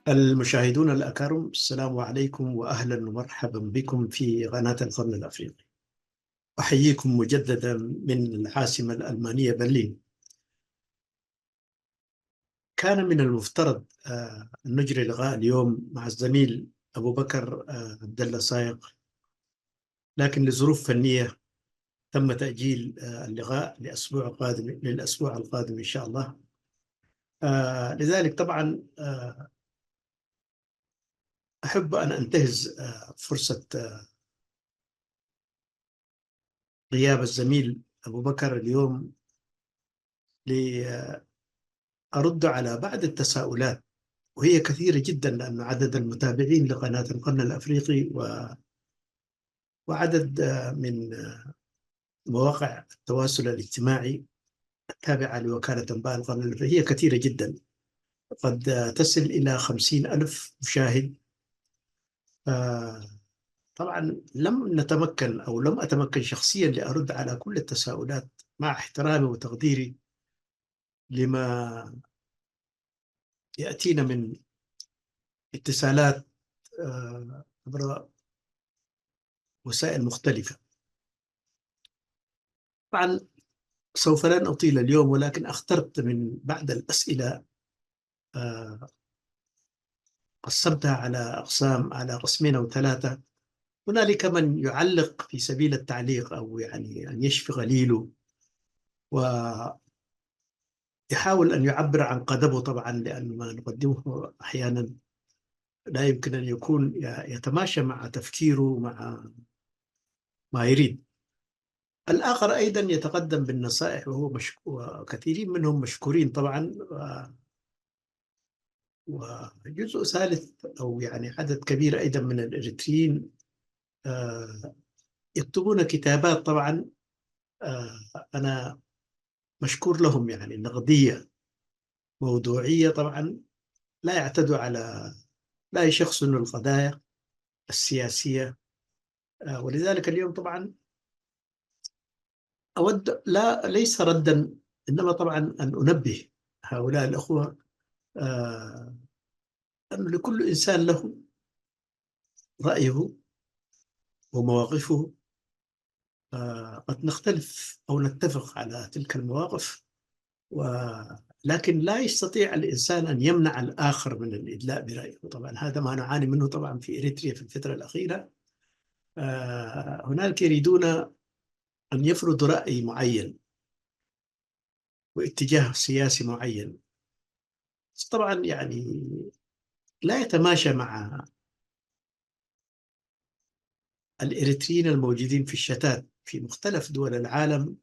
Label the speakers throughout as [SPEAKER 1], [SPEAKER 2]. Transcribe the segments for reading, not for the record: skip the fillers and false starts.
[SPEAKER 1] المشاهدون الأكارم، السلام عليكم وأهلا ومرحبا بكم في قناة القرن الأفريقي. أحييكم مجددا من العاصمة الألمانية برلين. كان من المفترض أن نجري لقاء اليوم مع الزميل أبو بكر عبد الله صايغ، لكن لظروف فنية تم تأجيل اللقاء للأسبوع القادم إن شاء الله. لذلك طبعا أحب أن أنتهز فرصة غياب الزميل أبو بكر اليوم لأرد على بعض التساؤلات، وهي كثيرة جدا، لأن عدد المتابعين لقناة القرن الأفريقي وعدد من مواقع التواصل الاجتماعي التابعة لوكالة أنباء القرن الأفريقي هي كثيرة جدا، قد تصل إلى 50,000 مشاهد. طبعا لم نتمكن أو لم أتمكن شخصيا لأرد على كل التساؤلات، مع احترامي وتقديري لما يأتينا من اتصالات عبر وسائل مختلفة. طبعا سوف لن أطيل اليوم، ولكن اخترت من بعض الأسئلة، آه، قسمتها على أقسام، على قسمين أو ثلاثة. هنالك من يعلق في سبيل التعليق، أو يعني أن يشفي غليله ويحاول أن يعبر عن قدمه، طبعا لأن ما نقدمه أحيانا لا يمكن أن يكون يتماشى مع تفكيره، مع ما يريد. الآخر أيضا يتقدم بالنصائح، وكثيرين منهم مشكورين طبعا. وجزء ثالث أو يعني عدد كبير أيضا من الإريتريين آه، يكتبون كتابات طبعا. أنا مشكور لهم، يعني نقدية موضوعية طبعا، لا يعتدوا على، لا يشخصنوا القضايا السياسية. ولذلك اليوم طبعا أود، لا ليس ردا، إنما طبعا أن أنبه هؤلاء الأخوة آه، أن لكل إنسان له رأيه ومواقفه. قد نختلف أو نتفق على تلك المواقف، ولكن لا يستطيع الإنسان أن يمنع الآخر من الإدلاء برأيه. طبعا هذا ما نعاني منه طبعا في إريتريا في الفترة الأخيرة. هناك يريدون أن يفرضوا رأي معين واتجاه سياسي معين، طبعا يعني لا يتماشى مع الإريتريين الموجودين في الشتات في مختلف دول العالم،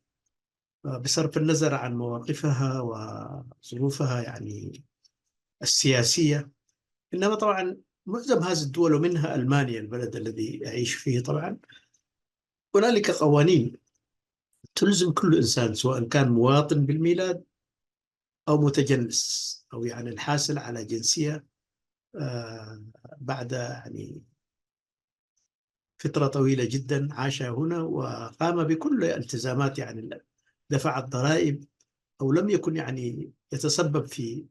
[SPEAKER 1] بصرف النظر عن مواقفها وظروفها يعني السياسية. إنما طبعا معظم هذه الدول، ومنها ألمانيا البلد الذي أعيش فيه، طبعا هنالك قوانين تلزم كل إنسان، سواء كان مواطن بالميلاد أو متجنس، أو يعني الحاصل على جنسية آه، بعد يعني فترة طويلة جدا عاشها هنا، وقام بكل الالتزامات، يعني دفع الضرائب، أو لم يكن يعني يتسبب في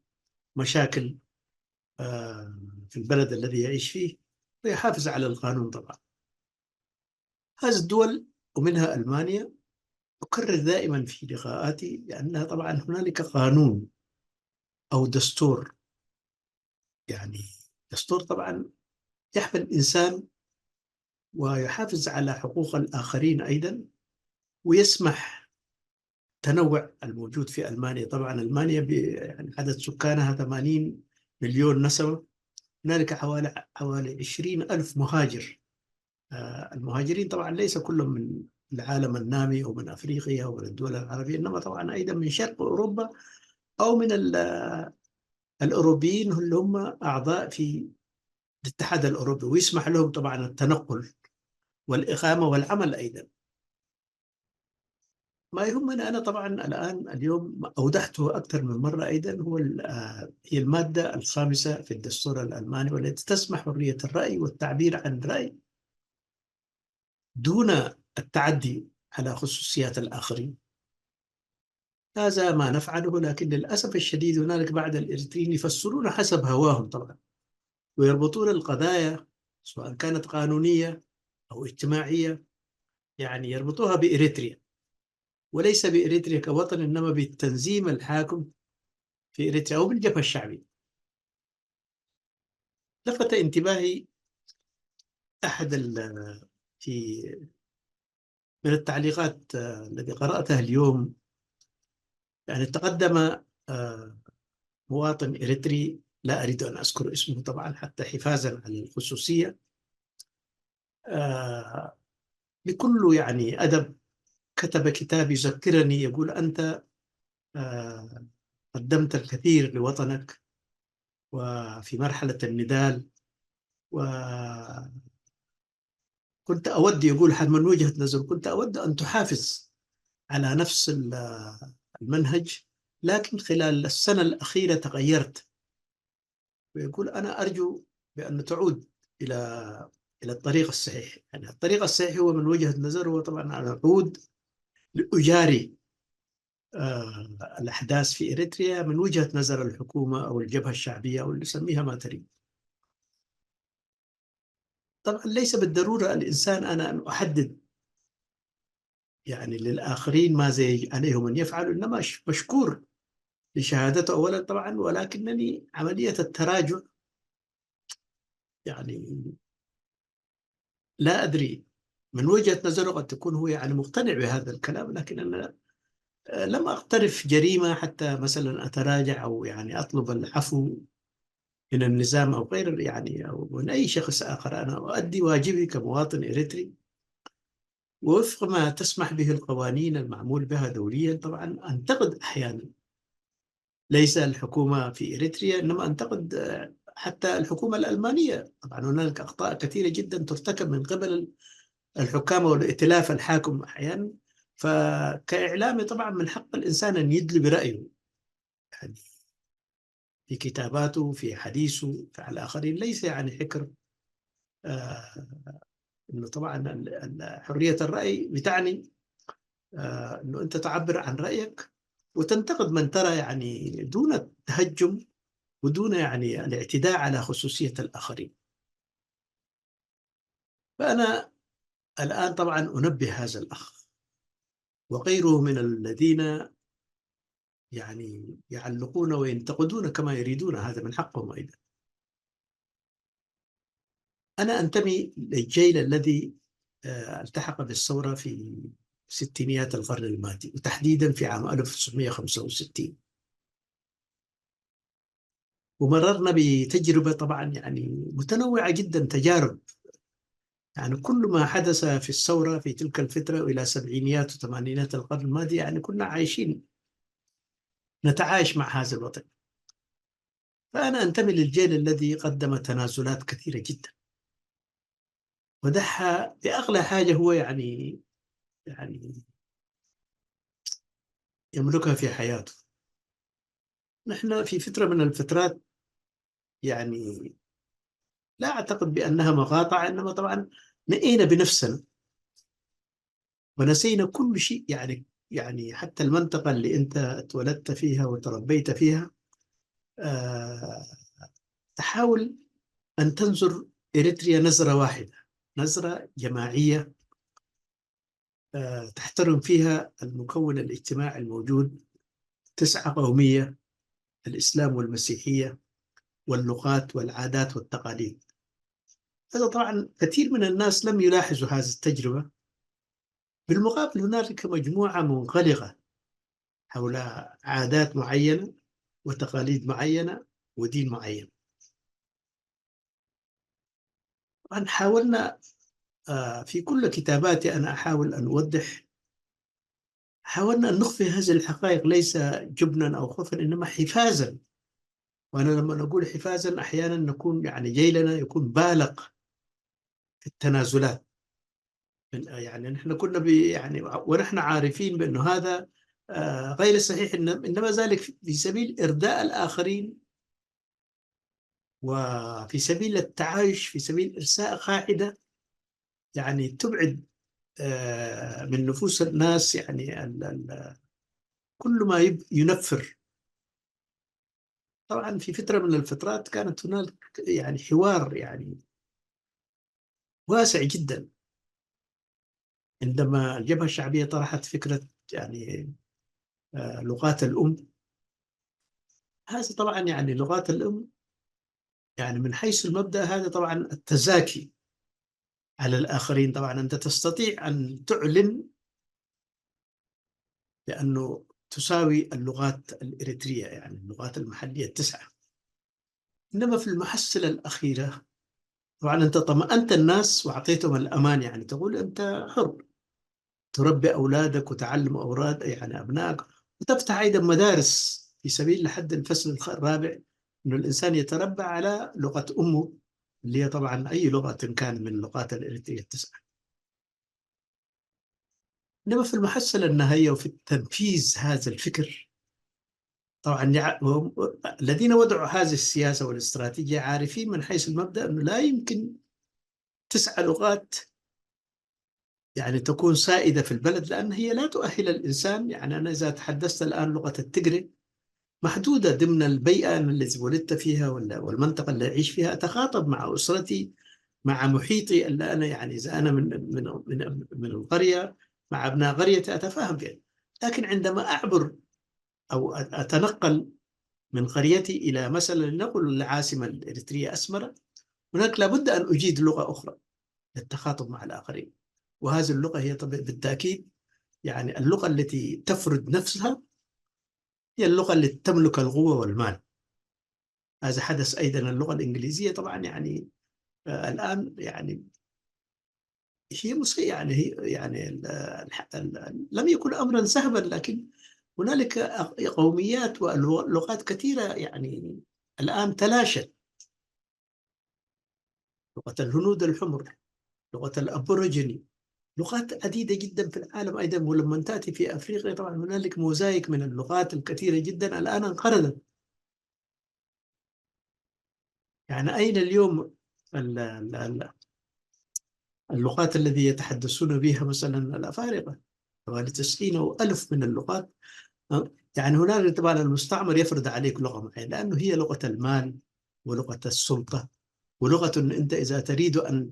[SPEAKER 1] مشاكل في البلد الذي يعيش فيه، ويحافظ على القانون طبعا. هذه الدول ومنها ألمانيا، أكرر دائما في لقاءاتي لأنها طبعا هنالك قانون أو دستور، يعني دستور طبعا يحمي الإنسان ويحافظ على حقوق الآخرين أيضا، ويسمح التنوع الموجود في ألمانيا. طبعا ألمانيا يعني عدد سكانها 80 مليون نسمة، هنالك حوالي 20,000 مهاجر. المهاجرين طبعا ليس كلهم من العالم النامي أو من أفريقيا أو من الدول العربية، إنما طبعا أيضا من شرق أوروبا، أو من الأوروبيين اللي هم أعضاء في الاتحاد الأوروبي، ويسمح لهم طبعا التنقل والإقامة والعمل أيضا. ما يهمنا أنا طبعا الآن اليوم أوضحته أكثر من مرة أيضا، هو هي المادة الخامسة في الدستور الألماني، والتي تسمح حرية الرأي والتعبير عن الرأي دون التعدي على خصوصيات الآخرين. هذا ما نفعله، لكن للأسف الشديد هنالك بعض الإريتريين يفسرون حسب هواهم طبعا. ويربطون القضايا سواء كانت قانونية أو اجتماعية، يعني يربطوها بإريتريا، وليس بإريتريا كوطن، إنما بالتنظيم الحاكم في إريتريا أو بالجبهة الشعبية. لفت انتباهي أحد في من التعليقات الذي قرأتها اليوم. يعني تقدم مواطن إريتري، لا أريد أن أذكر اسمه طبعا حتى حفاظا على الخصوصية، آه، بكل يعني أدب كتب كتاب يذكرني، يقول: أنت آه، قدمت الكثير لوطنك وفي مرحلة النضال، وكنت أود، يقول من وجهة نظر، كنت أود أن تحافظ على نفس المنهج، لكن خلال السنة الأخيرة تغيرت. ويقول: أنا أرجو بأن تعود إلى الطريق الصحيح. يعني الطريق الصحيح هو من وجهة نظر هو طبعا أن أعود لأجاري الأحداث في إريتريا من وجهة نظر الحكومة أو الجبهة الشعبية أو اللي سميها ما تريد. طبعا ليس بالضرورة الإنسان أنا أن أحدد يعني للآخرين ماذا عليهم أن يفعلوا، إنما مشكور لشهادته أولا طبعا، ولكنني عملية التراجع يعني لا أدري، من وجهة نظره قد تكون هو يعني مقتنع بهذا الكلام، لكن أنا لم أقترف جريمة حتى مثلا أتراجع أو يعني أطلب العفو من النظام أو غير، يعني أو من أي شخص آخر. أنا أؤدي واجبي كمواطن إريتري ووفق ما تسمح به القوانين المعمول بها دوليا. طبعا أنتقد أحيانا ليس الحكومة في إريتريا، إنما أنتقد حتى الحكومة الألمانية. طبعا هناك أخطاء كثيرة جدا ترتكب من قبل الحكام والائتلاف الحاكم أحيانا. فكإعلامي طبعا من حق الإنسان أن يدلي برأيه، يعني في كتاباته، في حديثه، على الآخرين، ليس يعني حكر. آه إنه طبعا حرية الرأي بتعني إنه أنت تعبر عن رأيك وتنتقد من ترى، يعني دون التهجم ودون يعني الاعتداء على خصوصية الآخرين. فأنا الآن طبعا أنبه هذا الأخ وغيره من الذين يعني يعلقون وينتقدون كما يريدون، هذا من حقهم أيضا. أنا أنتمي للجيل الذي التحق بالثورة في ستينيات القرن الماضي، وتحديدا في عام 1965. ومررنا بتجربة طبعا يعني متنوعة جدا، تجارب. يعني كل ما حدث في الثورة في تلك الفترة وإلى سبعينيات وثمانينات القرن الماضي، يعني كنا عايشين نتعايش مع هذا الوضع. فأنا أنتمي للجيل الذي قدم تنازلات كثيرة جدا وضحى بأغلى حاجة هو يعني يملكها في حياته. نحن في فترة من الفترات يعني لا أعتقد بأنها مقاطعة، إنما طبعا نئينا بنفسنا ونسينا كل شيء. يعني حتى المنطقة اللي أنت اتولدت فيها وتربيت فيها. آه تحاول أن تنظر إريتريا نظرة واحدة، نظرة جماعية تحترم فيها المكون الاجتماعي الموجود، 9 قومية: الإسلام والمسيحية واللغات والعادات والتقاليد. هذا طبعا كثير من الناس لم يلاحظوا هذه التجربة. بالمقابل هنالك مجموعة منغلقة حول عادات معينة وتقاليد معينة ودين معين. طبعا حاولنا في كل كتاباتي أنا أحاول أن أوضح، حاولنا أن نخفي هذه الحقائق ليس جبنا أو خوفا، إنما حفاظا. وأنا لما نقول حفاظا أحيانا نكون يعني جيلنا يكون بالغ في التنازلات. يعني نحن كنا يعني ونحن عارفين بأنه هذا غير صحيح، إنما ذلك في سبيل إرداء الآخرين وفي سبيل التعايش، في سبيل إرساء قاعدة يعني تبعد من نفوس الناس يعني كل ما ينفر طبعا في فترة من الفترات كانت هناك يعني حوار يعني واسع جدا عندما الجبهة الشعبية طرحت فكرة يعني لغات الأم. هذا طبعا يعني لغات الأم يعني من حيث المبدأ هذا طبعا التزاكي على الآخرين. طبعا أنت تستطيع أن تعلن بأنه تساوي اللغات الإريترية يعني اللغات المحلية التسعة. إنما في المحصلة الأخيرة طبعا أنت طمأنت الناس وأعطيتهم الأمان، يعني تقول أنت حر تربي أولادك وتعلم أولاد يعني أبنائك، وتفتح أيضا مدارس في سبيل لحد الفصل الرابع أنه الإنسان يتربى على لغة أمه اللي هي طبعا أي لغة كان من اللغات الإريترية التسعة. إنما في المحصلة النهائية وفي تنفيذ هذا الفكر طبعا الذين وضعوا هذه السياسة والاستراتيجية عارفين من حيث المبدأ أنه لا يمكن 9 لغات يعني تكون سائدة في البلد، لأن هي لا تؤهل الإنسان. يعني أنا إذا تحدثت الآن لغة التجري محدودة ضمن البيئة التي ولدت فيها والمنطقة اللي أعيش فيها، أتخاطب مع أسرتي مع محيطي اللي أنا يعني إذا أنا من القرية مع أبناء قريتي أتفاهم فيها. لكن عندما أعبر أو أتنقل من قريتي إلى مثلا لنقل العاصمة الإريترية أسمرة، هناك لابد أن أجيد لغة أخرى للتخاطب مع الآخرين. وهذه اللغة هي بالتأكيد يعني اللغة التي تفرض نفسها، هي اللغة التي تملك القوة والمال. هذا حدث أيضا. اللغة الإنجليزية طبعا يعني الآن يعني هي يعني هي يعني لم يكن أمرا سهلا، لكن هنالك قوميات ولغات كثيرة يعني الآن تلاشت. لغة الهنود الحمر، لغة الأبوريجيني، لغات عديدة جدا في العالم أيضا. ولما تأتي في أفريقيا طبعا هنالك موزايك من اللغات الكثيرة جدا الآن انقرضت. يعني أين اليوم اللغات الذي يتحدثون بها مثلا الأفارقة؟ حوالي 90 أو 1000 من اللغات. يعني هناك طبعا المستعمر يفرض عليك لغة معينة لأنه هي لغة المال ولغة السلطة ولغة أنت إذا تريد أن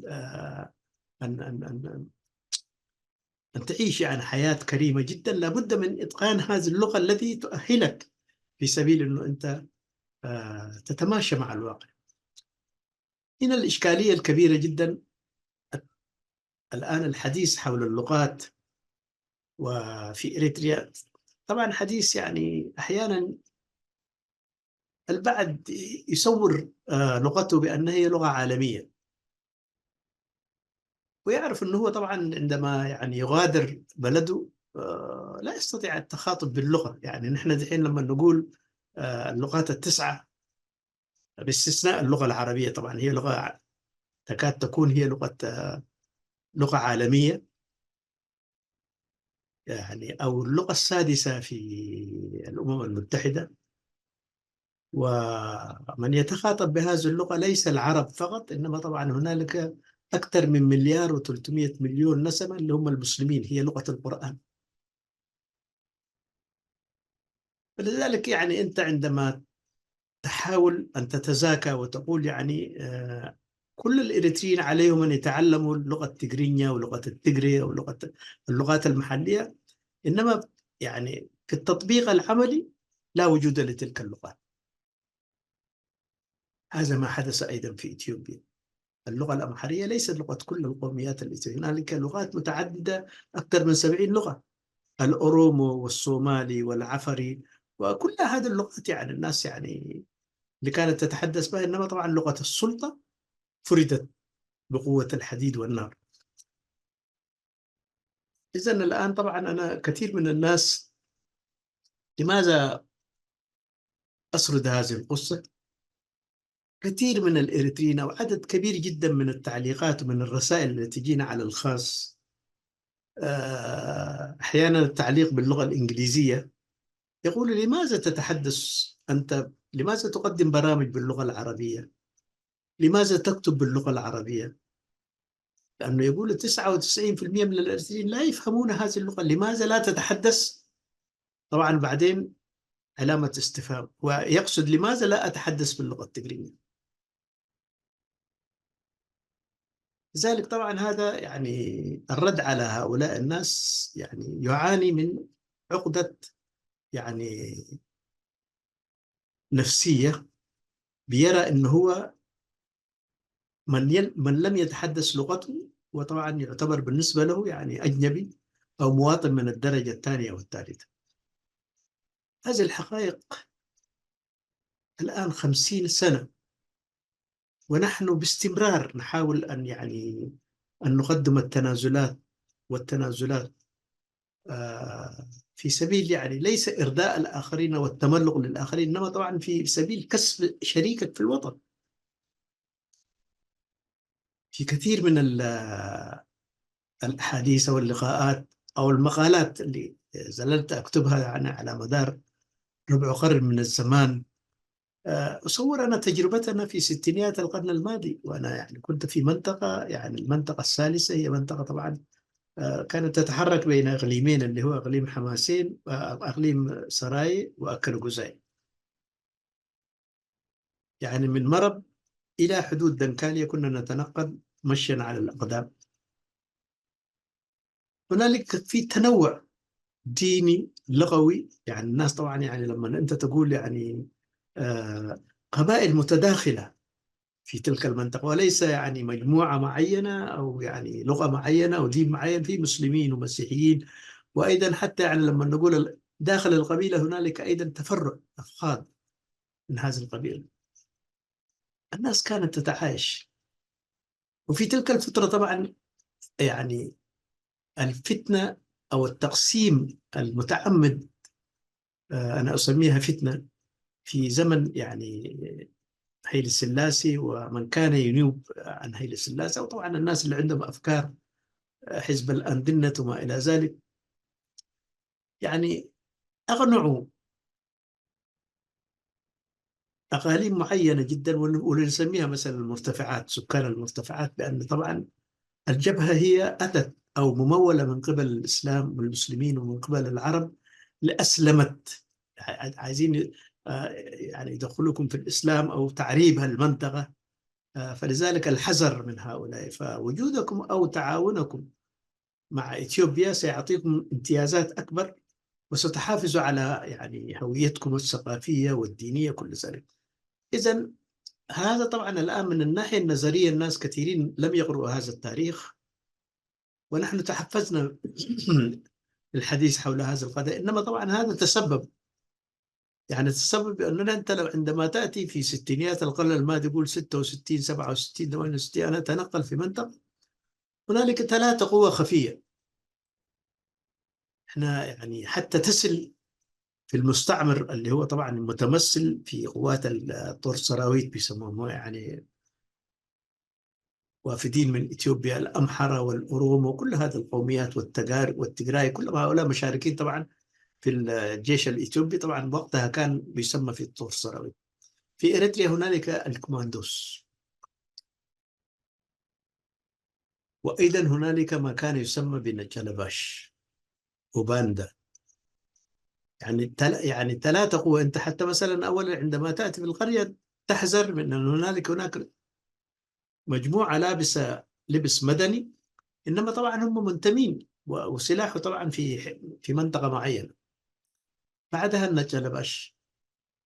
[SPEAKER 1] أن تعيش يعني حياة كريمة جدا لابد من إتقان هذه اللغة التي تؤهلك في سبيل أنه أنت تتماشى مع الواقع. هنا الإشكالية الكبيرة جدا الآن الحديث حول اللغات وفي إريتريا. طبعا حديث يعني أحيانا البعض يصور لغته بأنها هي لغة عالمية، ويعرف أنه هو طبعا عندما يعني يغادر بلده لا يستطيع التخاطب باللغة. يعني نحن الحين لما نقول اللغات التسعة باستثناء اللغة العربية، طبعا هي لغة تكاد تكون هي لغة عالمية يعني، أو اللغة السادسة في الأمم المتحدة. ومن يتخاطب بهذه اللغة ليس العرب فقط، إنما طبعا هنالك أكثر من 1.3 مليار نسمة اللي هم المسلمين، هي لغة القرآن. فلذلك يعني أنت عندما تحاول أن تتزاكى وتقول يعني كل الإريتريين عليهم أن يتعلموا اللغة التجرينية ولغة التجري أو اللغات المحلية، إنما يعني في التطبيق العملي لا وجود لتلك اللغات. هذا ما حدث أيضا في إثيوبيا. اللغة الأمحرية ليست لغة كل القوميات الإثيوبية، هنالك لغات متعددة أكثر من 70 لغة. الأورومو والصومالي والعفري وكل هذه اللغات يعني الناس يعني اللي كانت تتحدث بها، إنما طبعا لغة السلطة فرضت بقوة الحديد والنار. إذن الآن طبعا أنا كثير من الناس، لماذا أسرد هذه القصة؟ كثير من الإريتريين أو عدد كبير جدا من التعليقات ومن الرسائل التي تجينا على الخاص أحيانا التعليق باللغة الإنجليزية يقول لماذا تتحدث أنت، لماذا تقدم برامج باللغة العربية، لماذا تكتب باللغة العربية؟ لأنه يقول 99% من الإريتريين لا يفهمون هذه اللغة، لماذا لا تتحدث؟ طبعا بعدين علامة استفهام، ويقصد لماذا لا أتحدث باللغة التقريبية. لذلك طبعا هذا يعني الرد على هؤلاء الناس يعني يعاني من عقدة يعني نفسية، بيرى أنه هو من لم يتحدث لغته وطبعا يعتبر بالنسبة له يعني أجنبي أو مواطن من الدرجة الثانية والثالثة. هذه الحقائق الآن 50 سنة، ونحن باستمرار نحاول أن يعني أن نقدم التنازلات والتنازلات في سبيل يعني ليس إرضاء الآخرين والتملق للآخرين، إنما طبعا في سبيل كسب شريكك في الوطن. في كثير من الأحاديث أو اللقاءات أو المقالات اللي زللت أكتبها يعني على مدار ربع قرن من الزمان، أصور أنا تجربتنا في ستينيات القرن الماضي، وأنا يعني كنت في منطقة، يعني المنطقة الثالثة هي منطقة طبعا كانت تتحرك بين إقليمين، اللي هو إقليم حماسين وإقليم سراي وأكلوجزاي، يعني من مرب إلى حدود دنكاليا كنا نتنقل مشيا على الأقدام. هنالك في تنوع ديني لغوي، يعني الناس طبعا يعني لما أنت تقول يعني قبائل متداخلة في تلك المنطقة، وليس يعني مجموعة معينة أو يعني لغة معينة أو دين معين، في مسلمين ومسيحيين، وأيضا حتى يعني لما نقول داخل القبيلة هنالك أيضا تفرع أفراد من هذه القبيلة. الناس كانت تتعايش، وفي تلك الفترة طبعا يعني الفتنة أو التقسيم المتعمد، أنا أسميها فتنة، في زمن يعني هيل السلاسي ومن كان ينوب عن هيل السلاسي، وطبعا الناس اللي عندهم أفكار حزب الأندنة وما إلى ذلك، يعني أقنعوا أقاليم معينة جدا، ونسميها مثلا المرتفعات، سكان المرتفعات، بأن طبعا الجبهة هي أتت أو ممولة من قبل الإسلام والمسلمين ومن قبل العرب لأسلمت، عايزين يعني يدخلوكم في الإسلام أو تعريب هالمنطقة، فلذلك الحذر من هؤلاء، فوجودكم أو تعاونكم مع إثيوبيا سيعطيكم امتيازات أكبر، وستحافظوا على يعني هويتكم الثقافية والدينية كل ذلك. إذن هذا طبعا الآن من الناحية النظرية الناس كثيرين لم يقرؤوا هذا التاريخ، ونحن تحفزنا الحديث حول هذا القضاء، إنما طبعا هذا تسبب يعني تسبب بأننا أنت لو عندما تأتي في ستينيات القرن الماضي، يقول 66 67 68، أنا أتنقل في منطقة هنالك 3 قوى خفية، احنا يعني حتى تصل في المستعمر اللي هو طبعا متمثل في قوات الطرسراويت بيسموهم، يعني وافدين من إثيوبيا، الأمحرة والأورومو وكل هذه القوميات والتجراي، كلهم هؤلاء مشاركين طبعا في الجيش الإثيوبي، طبعا وقتها كان بيسمى في الطرسراويت. في إريتريا هنالك الكوماندوس، وأيضا هنالك ما كان يسمى بنجلباش وباندا، يعني 3 قوى. أنت حتى مثلا أولا عندما تأتي في القرية تحذر من أن هناك مجموعة لابسة لبس مدني، إنما طبعا هم منتمين وسلاحه طبعا في منطقة معينة. بعدها النجلباش،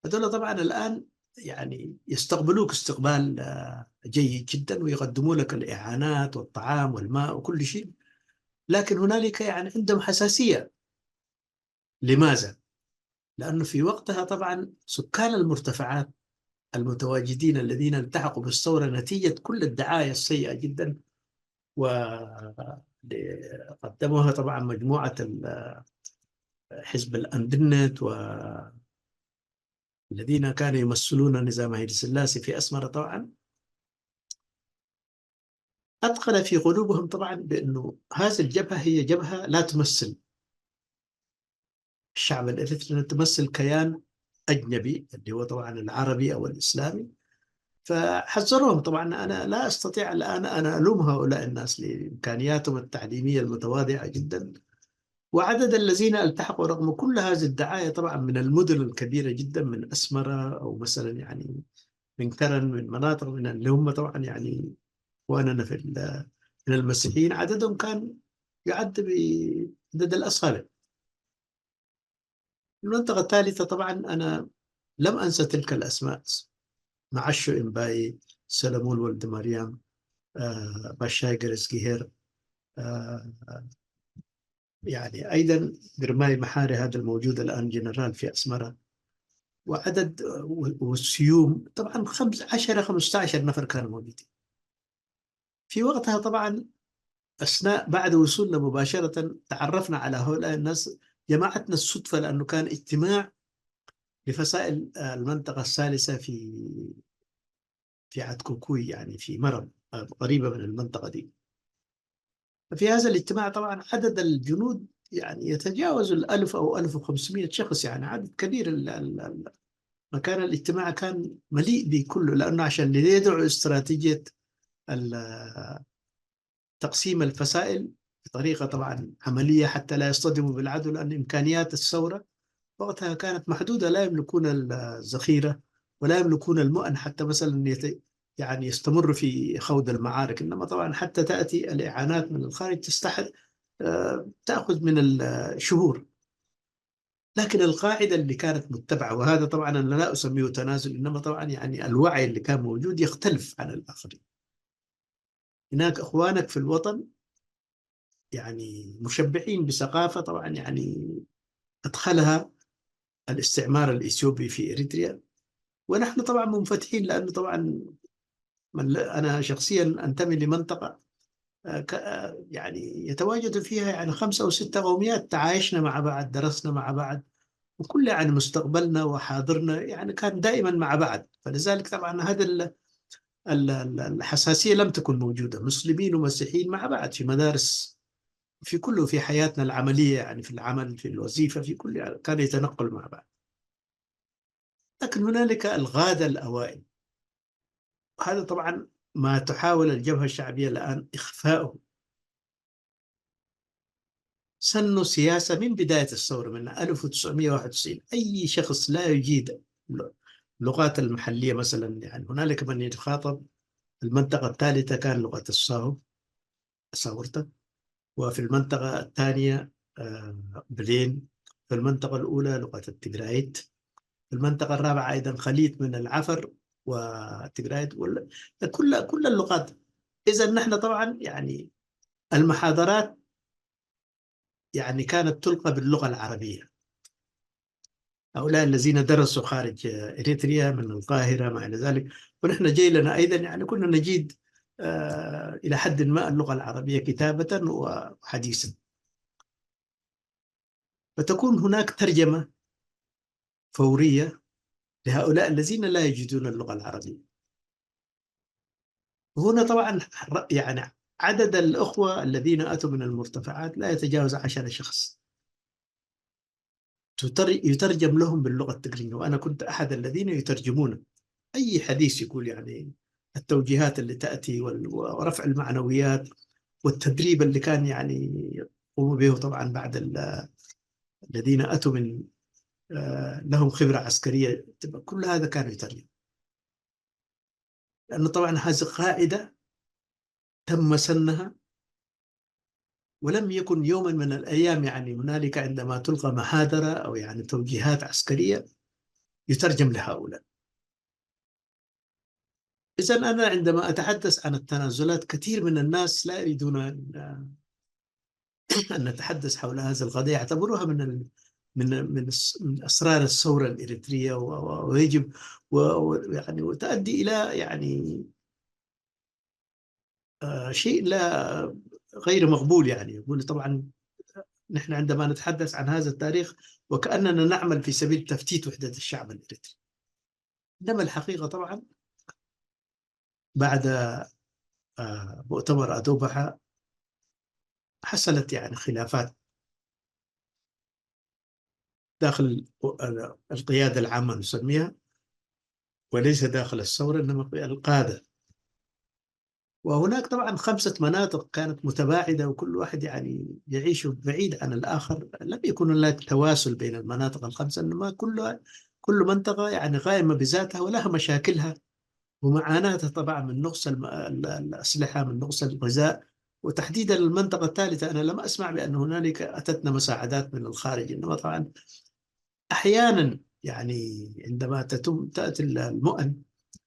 [SPEAKER 1] هذول طبعا الآن يعني يستقبلوك استقبال جيد جدا، ويقدموا لك الإعانات والطعام والماء وكل شيء، لكن هنالك يعني عندهم حساسية. لماذا؟ لأنه في وقتها طبعا سكان المرتفعات المتواجدين الذين التحقوا بالثورة نتيجة كل الدعاية السيئة جدا وقدموها طبعا مجموعة حزب الأندنت والذين كانوا يمثلون نظام هيلي سلاسي في أسمرة، طبعا أدخل في قلوبهم طبعا بأنه هذه الجبهة هي جبهة لا تمثل الشعب الإريتري، تمثل كيان أجنبي اللي هو طبعا العربي أو الإسلامي. فحذرهم طبعا. أنا لا أستطيع الآن أنا ألوم هؤلاء الناس لإمكانياتهم التعليمية المتواضعة جدا، وعدد الذين التحقوا رغم كل هذه الدعاية طبعا من المدن الكبيرة جدا، من أسمرة أو مثلا يعني من كرن، من مناطق من اللي هم طبعا يعني إخواننا من المسيحيين، عددهم كان يعد بعدد الأصابع. المنطقة الثالثة طبعا أنا لم أنسى تلك الأسماء: معشو إمباي، سلمون ولد مريم، باشاي جرسكيهر، آه يعني أيضا برماي محاري هذا الموجود الآن جنرال في أسمرة، وعدد والسيوم طبعا 10 15 نفر كانوا موجودين في وقتها. طبعا أثناء بعد وصولنا مباشرة تعرفنا على هؤلاء الناس، جماعتنا الصدفة لأنه كان اجتماع لفصائل المنطقة الثالثة في عد كوكوي، يعني في مرم قريبة من المنطقة دي. ففي هذا الاجتماع طبعا عدد الجنود يعني يتجاوز 1000 أو 1500 شخص، يعني عدد كبير. مكان الاجتماع كان مليء بكله، لأنه عشان يدعوا استراتيجية تقسيم الفصائل بطريقة طبعا عملية حتى لا يصطدموا بالعدو، لأن إمكانيات الثورة وقتها كانت محدودة، لا يملكون الذخيرة ولا يملكون المؤن حتى مثلا يعني يستمر في خوض المعارك. إنما طبعا حتى تأتي الإعانات من الخارج تأخذ من الشهور. لكن القاعدة اللي كانت متبعة، وهذا طبعا أنا لا أسميه تنازل، إنما طبعا يعني الوعي اللي كان موجود يختلف عن الآخرين. هناك إخوانك في الوطن يعني مشبعين بثقافة طبعا يعني أدخلها الاستعمار الإثيوبي في إريتريا، ونحن طبعا منفتحين، لأنه طبعا أنا شخصيا أنتمي لمنطقة يعني يتواجد فيها يعني 5 أو 6 قوميات، تعايشنا مع بعض، درسنا مع بعض، وكل يعني مستقبلنا وحاضرنا يعني كان دائما مع بعض. فلذلك طبعا هذا الحساسية لم تكن موجودة، مسلمين ومسيحيين مع بعض في مدارس، في كله، في حياتنا العملية، يعني في العمل، في الوظيفة، في كل كان يتنقل مع بعض. لكن هنالك الغادة الأوائل، هذا طبعا ما تحاول الجبهة الشعبية الآن إخفاؤه. سنوا سياسة من بداية الثورة من 1991، أي شخص لا يجيد اللغات المحلية مثلا، يعني هنالك من يتخاطب المنطقة الثالثة كان لغة الصاو، ساورتا، وفي المنطقة الثانية بلين، في المنطقة الأولى لغة التجرايت، في المنطقة الرابعة أيضا خليط من العفر والتجرايت، كل اللغات. إذا نحن طبعا يعني المحاضرات يعني كانت تلقى باللغة العربية. هؤلاء الذين درسوا خارج إريتريا من القاهرة ما إلى ذلك، ونحن جاي لنا أيضا يعني كنا نجيد إلى حد ما اللغة العربية كتابة وحديثا، فتكون هناك ترجمة فورية لهؤلاء الذين لا يجدون اللغة العربية. هنا طبعا يعني عدد الأخوة الذين أتوا من المرتفعات لا يتجاوز 10 شخص، يترجم لهم باللغة التقريبية، وأنا كنت أحد الذين يترجمون أي حديث يقول يعني التوجيهات اللي تأتي ورفع المعنويات والتدريب اللي كان يعني يقوموا به طبعا بعد الذين أتوا من لهم خبرة عسكرية، كل هذا كان يترجم، لأنه طبعا هذه قاعدة تم سنها، ولم يكن يوما من الأيام يعني هنالك عندما تلقى محاضرة أو يعني توجيهات عسكرية يترجم لهؤلاء. إذا أنا عندما أتحدث عن التنازلات، كثير من الناس لا يريدون أن نتحدث حول هذه القضية، يعتبروها من أسرار الثورة الإريترية، ويجب ويعني وتؤدي إلى يعني شيء لا غير مقبول. يعني يقول طبعا نحن عندما نتحدث عن هذا التاريخ وكأننا نعمل في سبيل تفتيت وحدة الشعب الإريتري، إنما الحقيقة طبعا بعد مؤتمر أدوبحة حصلت يعني خلافات داخل القيادة العامة نسميها، وليس داخل الثورة، إنما القادة. وهناك طبعا 5 مناطق كانت متباعدة، وكل واحد يعني يعيش بعيد عن الآخر. لم يكن هناك تواصل بين المناطق ال5، إنما كل منطقة يعني قائمة بذاتها ولها مشاكلها ومعاناتها طبعا، من نقص الأسلحة، من نقص الغذاء. وتحديدا المنطقة الثالثة، أنا لم أسمع بأن هنالك أتتنا مساعدات من الخارج، إنما طبعا أحيانا يعني عندما تأتي المؤن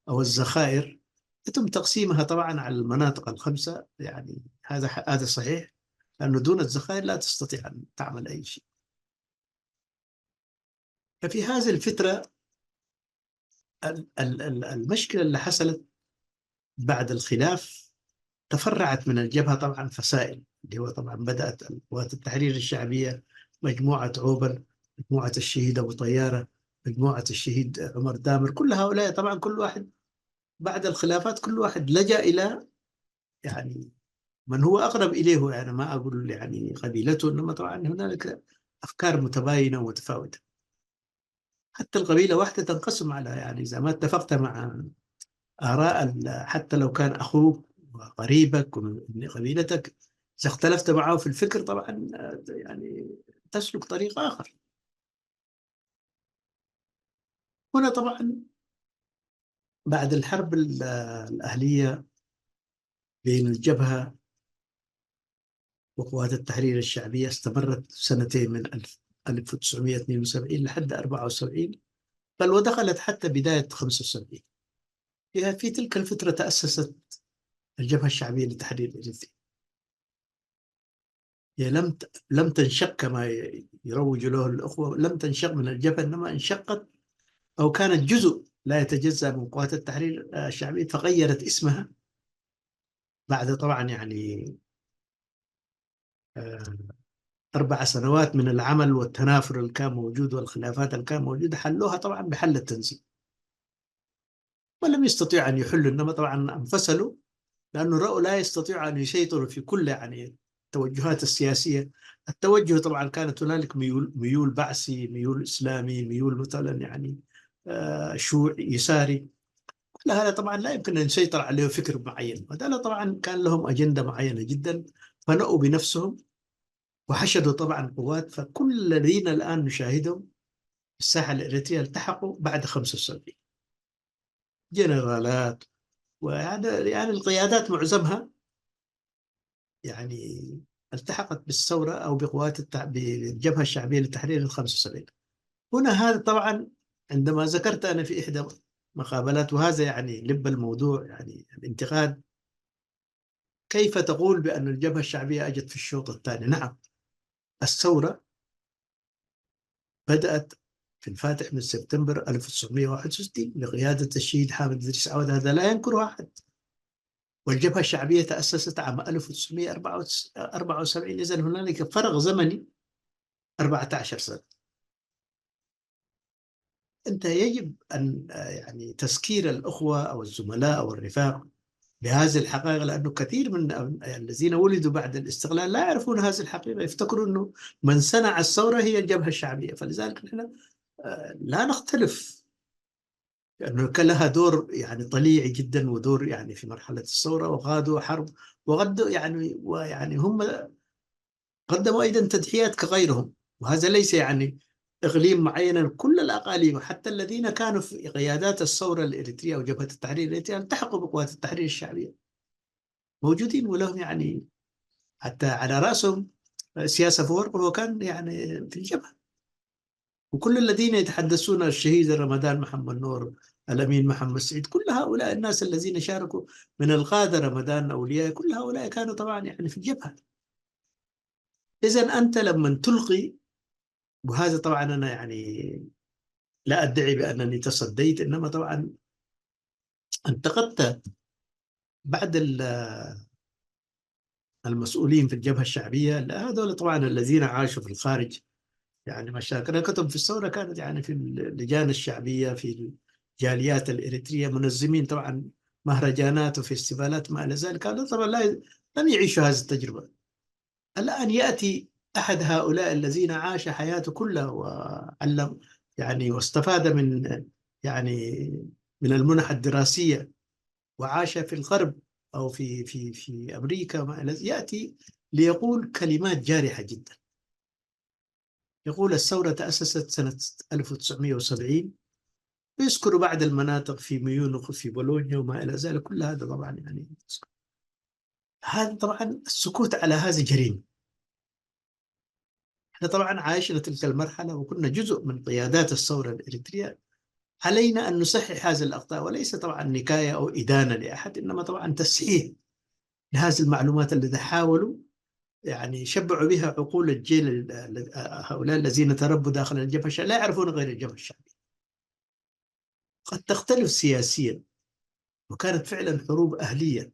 [SPEAKER 1] أو الذخائر يتم تقسيمها طبعا على المناطق ال5. يعني هذا صحيح، لأنه دون الذخائر لا تستطيع أن تعمل أي شيء. ففي هذه الفترة المشكلة اللي حصلت بعد الخلاف، تفرعت من الجبهة طبعا فصائل، اللي هو طبعا بدأت قوات التحرير الشعبية، مجموعة عوبل، مجموعة الشهيد أبو طيارة، مجموعة الشهيد عمر دامر. كل هؤلاء طبعا كل واحد بعد الخلافات كل واحد لجأ إلى يعني من هو أقرب إليه. يعني ما أقول يعني قبيلته، إنما طبعا هنالك أفكار متباينة ومتفاوتة. حتى القبيلة واحدة تنقسم على، يعني إذا ما اتفقت مع آراء حتى لو كان أخوك وقريبك ومن قبيلتك، إذا اختلفت معه في الفكر طبعا يعني تسلك طريق آخر. هنا طبعا بعد الحرب الأهلية بين الجبهة وقوات التحرير الشعبية، استمرت سنتين، من 1972 لحد 74، بل ودخلت حتى بداية 75. في تلك الفترة تأسست الجبهة الشعبية لتحرير إريتريا. هي لم تنشق كما يروج له الأخوة، لم تنشق من الجبهة، إنما انشقت أو كانت جزء لا يتجزأ من قوات التحرير الشعبية، فغيرت اسمها بعد طبعا يعني 4 سنوات من العمل والتنافر اللي كان موجود والخلافات اللي كان موجودة. حلوها طبعا بحل التنظيم، ولم يستطيعوا أن يحلوا، إنما طبعا انفصلوا، لأنه رأوا لا يستطيعوا أن يسيطروا في كل يعني التوجهات السياسية. التوجه طبعا كانت هنالك ميول بعثي، ميول إسلامي، ميول مثلا يعني شيوعي يساري. كل هذا طبعا لا يمكن أن يسيطر عليه فكر معين، وهذا طبعا كان لهم أجندة معينة جدا، فنأوا بنفسهم وحشدوا طبعا قوات. فكل الذين الآن نشاهدهم في الساحة الإريترية التحقوا بعد 75، جنرالات، ويعني القيادات معظمها يعني التحقت بالثورة أو بالجبهة الشعبية للتحرير ال75. هنا هذا طبعا عندما ذكرت أنا في إحدى مقابلات، وهذا يعني لب الموضوع، يعني الانتقاد، كيف تقول بأن الجبهة الشعبية أجت في الشوط الثاني؟ نعم، الثورة بدأت في الفاتح من سبتمبر 1961 بقيادة الشهيد حامد إدريس عوض، هذا لا ينكره أحد. والجبهة الشعبية تأسست عام 1974، إذن هنالك فرق زمني 14 سنة. أنت يجب أن يعني تذكير الأخوة أو الزملاء أو الرفاق بهذه الحقائق، لأنه كثير من الذين ولدوا بعد الاستقلال لا يعرفون هذه الحقيقة، يفتكروا أنه من صنع الثورة هي الجبهة الشعبية. فلذلك نحن لا نختلف، لأنه كان لها دور يعني طليعي جدا، ودور يعني في مرحلة الثورة، وغادوا حرب، وغدوا يعني ويعني هم قدموا أيضا تضحيات كغيرهم. وهذا ليس يعني إقليم معين، كل الأقاليم، حتى الذين كانوا في قيادات الثورة الإريترية وجبهة التحرير الإريترية التحقوا بقوات التحرير الشعبية، موجودين ولهم يعني حتى على رأسهم سياسة فورق، وهو كان يعني في الجبهة. وكل الذين يتحدثون، الشهيد رمضان محمد نور، الأمين محمد سعيد، كل هؤلاء الناس الذين شاركوا من القادة، رمضان أولياء، كل هؤلاء كانوا طبعا يعني في الجبهة. إذا أنت لما تلقي، وهذا طبعا أنا يعني لا أدعي بأنني تصديت، إنما طبعا انتقدت بعد المسؤولين في الجبهة الشعبية. هذول طبعا الذين عاشوا في الخارج، يعني مشاكلهم في الثورة كانت يعني في اللجان الشعبية، في الجاليات الإريترية، منظمين طبعا مهرجانات وفيستيفالات ما إلى ذلك. هذا طبعا لم يعيشوا هذه التجربة. الآن يأتي أحد هؤلاء الذين عاش حياته كلها وعلم يعني واستفاد من يعني من المنح الدراسية، وعاش في الغرب، أو في أمريكا يأتي ليقول كلمات جارحة جدا. يقول الثورة تأسست سنة 1970، ويذكر بعض المناطق في ميونخ وفي بولونيا وما إلى ذلك. كل هذا طبعا يعني هذا طبعا السكوت على هذه جريمة. احنا طبعا عايشنا تلك المرحلة وكنا جزء من قيادات الثورة الإريترية. علينا أن نصحح هذه الأخطاء، وليس طبعا نكاية أو إدانة لأحد، إنما طبعا تصحيح لهذه المعلومات التي حاولوا يعني يشبعوا بها عقول الجيل، هؤلاء الذين تربوا داخل الجبهة الشعبية لا يعرفون غير الجبهة الشعبية. قد تختلف سياسيا، وكانت فعلا حروب أهلية،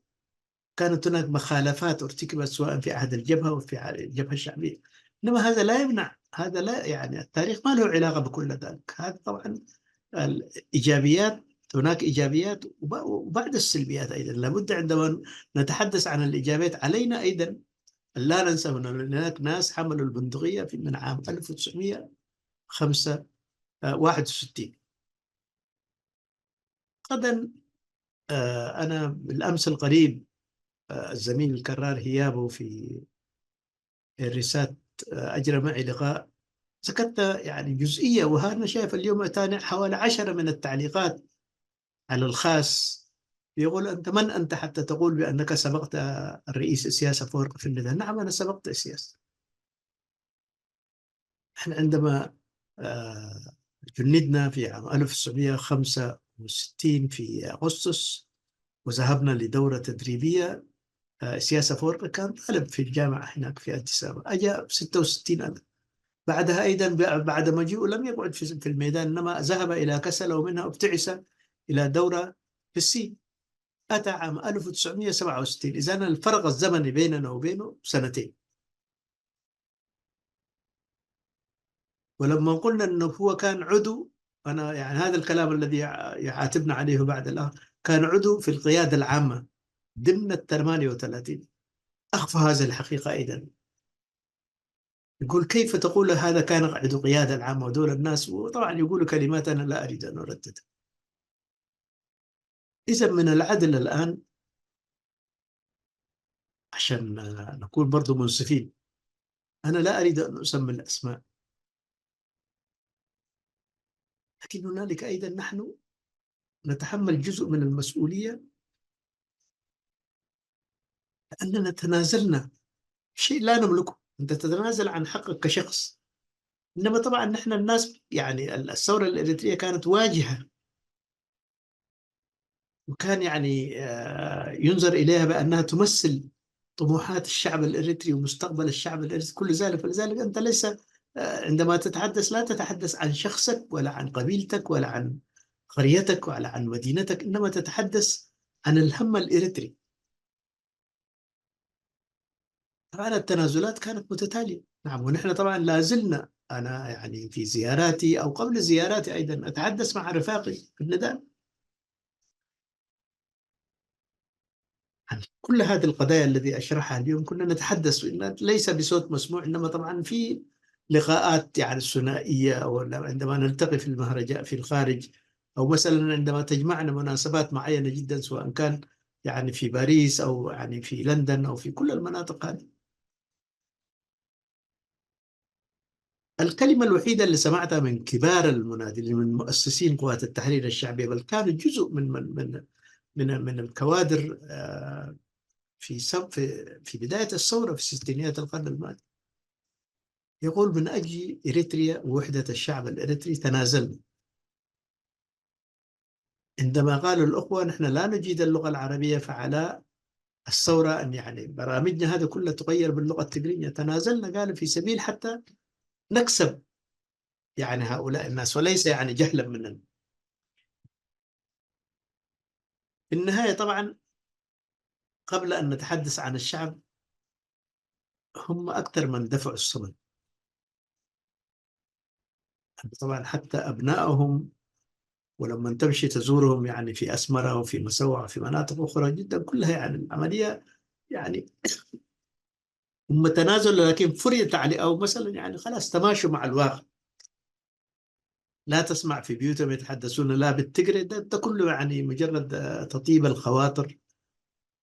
[SPEAKER 1] كانت هناك مخالفات ارتكبت سواء في عهد الجبهة أو في الجبهة الشعبية، إنما هذا لا يمنع، هذا لا يعني التاريخ ما له علاقة بكل ذلك. هذا طبعا الإيجابيات، هناك إيجابيات وبعد السلبيات أيضا. لابد عندما نتحدث عن الإيجابيات علينا أيضا لا ننسى أن هناك ناس حملوا البندقية من عام 1961. غدا أنا بالأمس القريب الزميل الكرار هيابو في الرسالة أجرى معي لقاء، ذكرت يعني جزئية، وهذا شايف اليوم أتاني حوالي 10 من التعليقات على الخاص. يقول أنت من أنت حتى تقول بأنك سبقت الرئيس السياسة فوق في النداء؟ نعم أنا سبقت السياسة. احنا عندما جندنا في عام 1965 في أغسطس وذهبنا لدورة تدريبية سياسة فورقة، كان طالب في الجامعة هناك في أديس أبابا، أجا 66 أنا. بعدها أيضا بعد مجيئه لم يقعد في الميدان، إنما ذهب إلى كسلة ومنها ابتعث إلى دورة في الصين. أتى عام 1967، إذا الفرق الزمني بيننا وبينه سنتين. ولما قلنا أنه هو كان عضو، أنا يعني هذا الكلام الذي يعاتبنا عليه بعد الآن، كان عضو في القيادة العامة ضمن ال38. أخفى هذه الحقيقة أيضا. يقول كيف تقول هذا كان عضو قيادة العامة ودول الناس، وطبعا يقول كلمات أنا لا أريد أن أرددها. إذا من العدل الآن عشان نكون برضو منصفين، أنا لا أريد أن أسمي الأسماء، لكن هنالك أيضا نحن نتحمل جزء من المسؤولية، لأننا تنازلنا شيء لا نملكه. أنت تتنازل عن حقك كشخص، إنما طبعا نحن الناس يعني الثورة الإريترية كانت واجهة، وكان يعني ينظر إليها بأنها تمثل طموحات الشعب الإريتري ومستقبل الشعب الإريتري كل ذلك. فلذلك أنت ليس عندما تتحدث لا تتحدث عن شخصك ولا عن قبيلتك ولا عن قريتك ولا عن مدينتك، إنما تتحدث عن الهم الإريتري. طبعا التنازلات كانت متتالية. نعم، ونحن طبعا لا زلنا، أنا يعني في زياراتي أو قبل زياراتي أيضا أتحدث مع رفاقي في النداء عن كل هذه القضايا التي أشرحها اليوم. كنا نتحدث ليس بصوت مسموع، إنما طبعا في لقاءات يعني ثنائية، أو عندما نلتقي في المهرجان في الخارج، أو مثلا عندما تجمعنا مناسبات معينة جدا، سواء كان يعني في باريس أو يعني في لندن أو في كل المناطق هذه. الكلمة الوحيدة اللي سمعتها من كبار المناضلين من مؤسسين قوات التحرير الشعبية، بل كانوا جزء من الكوادر في بداية الثورة في ستينيات القرن الماضي، يقول من أجل إريتريا ووحدة الشعب الإريتري تنازلنا. عندما قالوا الأخوة نحن لا نجيد اللغة العربية، فعلى الثورة أن يعني برامجنا هذا كلها تغير باللغة التقريبية، تنازلنا قالوا في سبيل حتى نكسب يعني هؤلاء الناس، وليس يعني جهلا مننا. في النهاية طبعا قبل أن نتحدث عن الشعب، هم أكثر من دفعوا الثمن. طبعا حتى أبنائهم، ولما تمشي تزورهم يعني في أسمرة وفي مسوع وفي مناطق أخرى جدا كلها، يعني العملية يعني هم تنازل، لكن فريت عليه، أو مثلا يعني خلاص تماشوا مع الواقع. لا تسمع في بيوتهم يتحدثون لا بالتقري، ده كله يعني مجرد تطيب الخواطر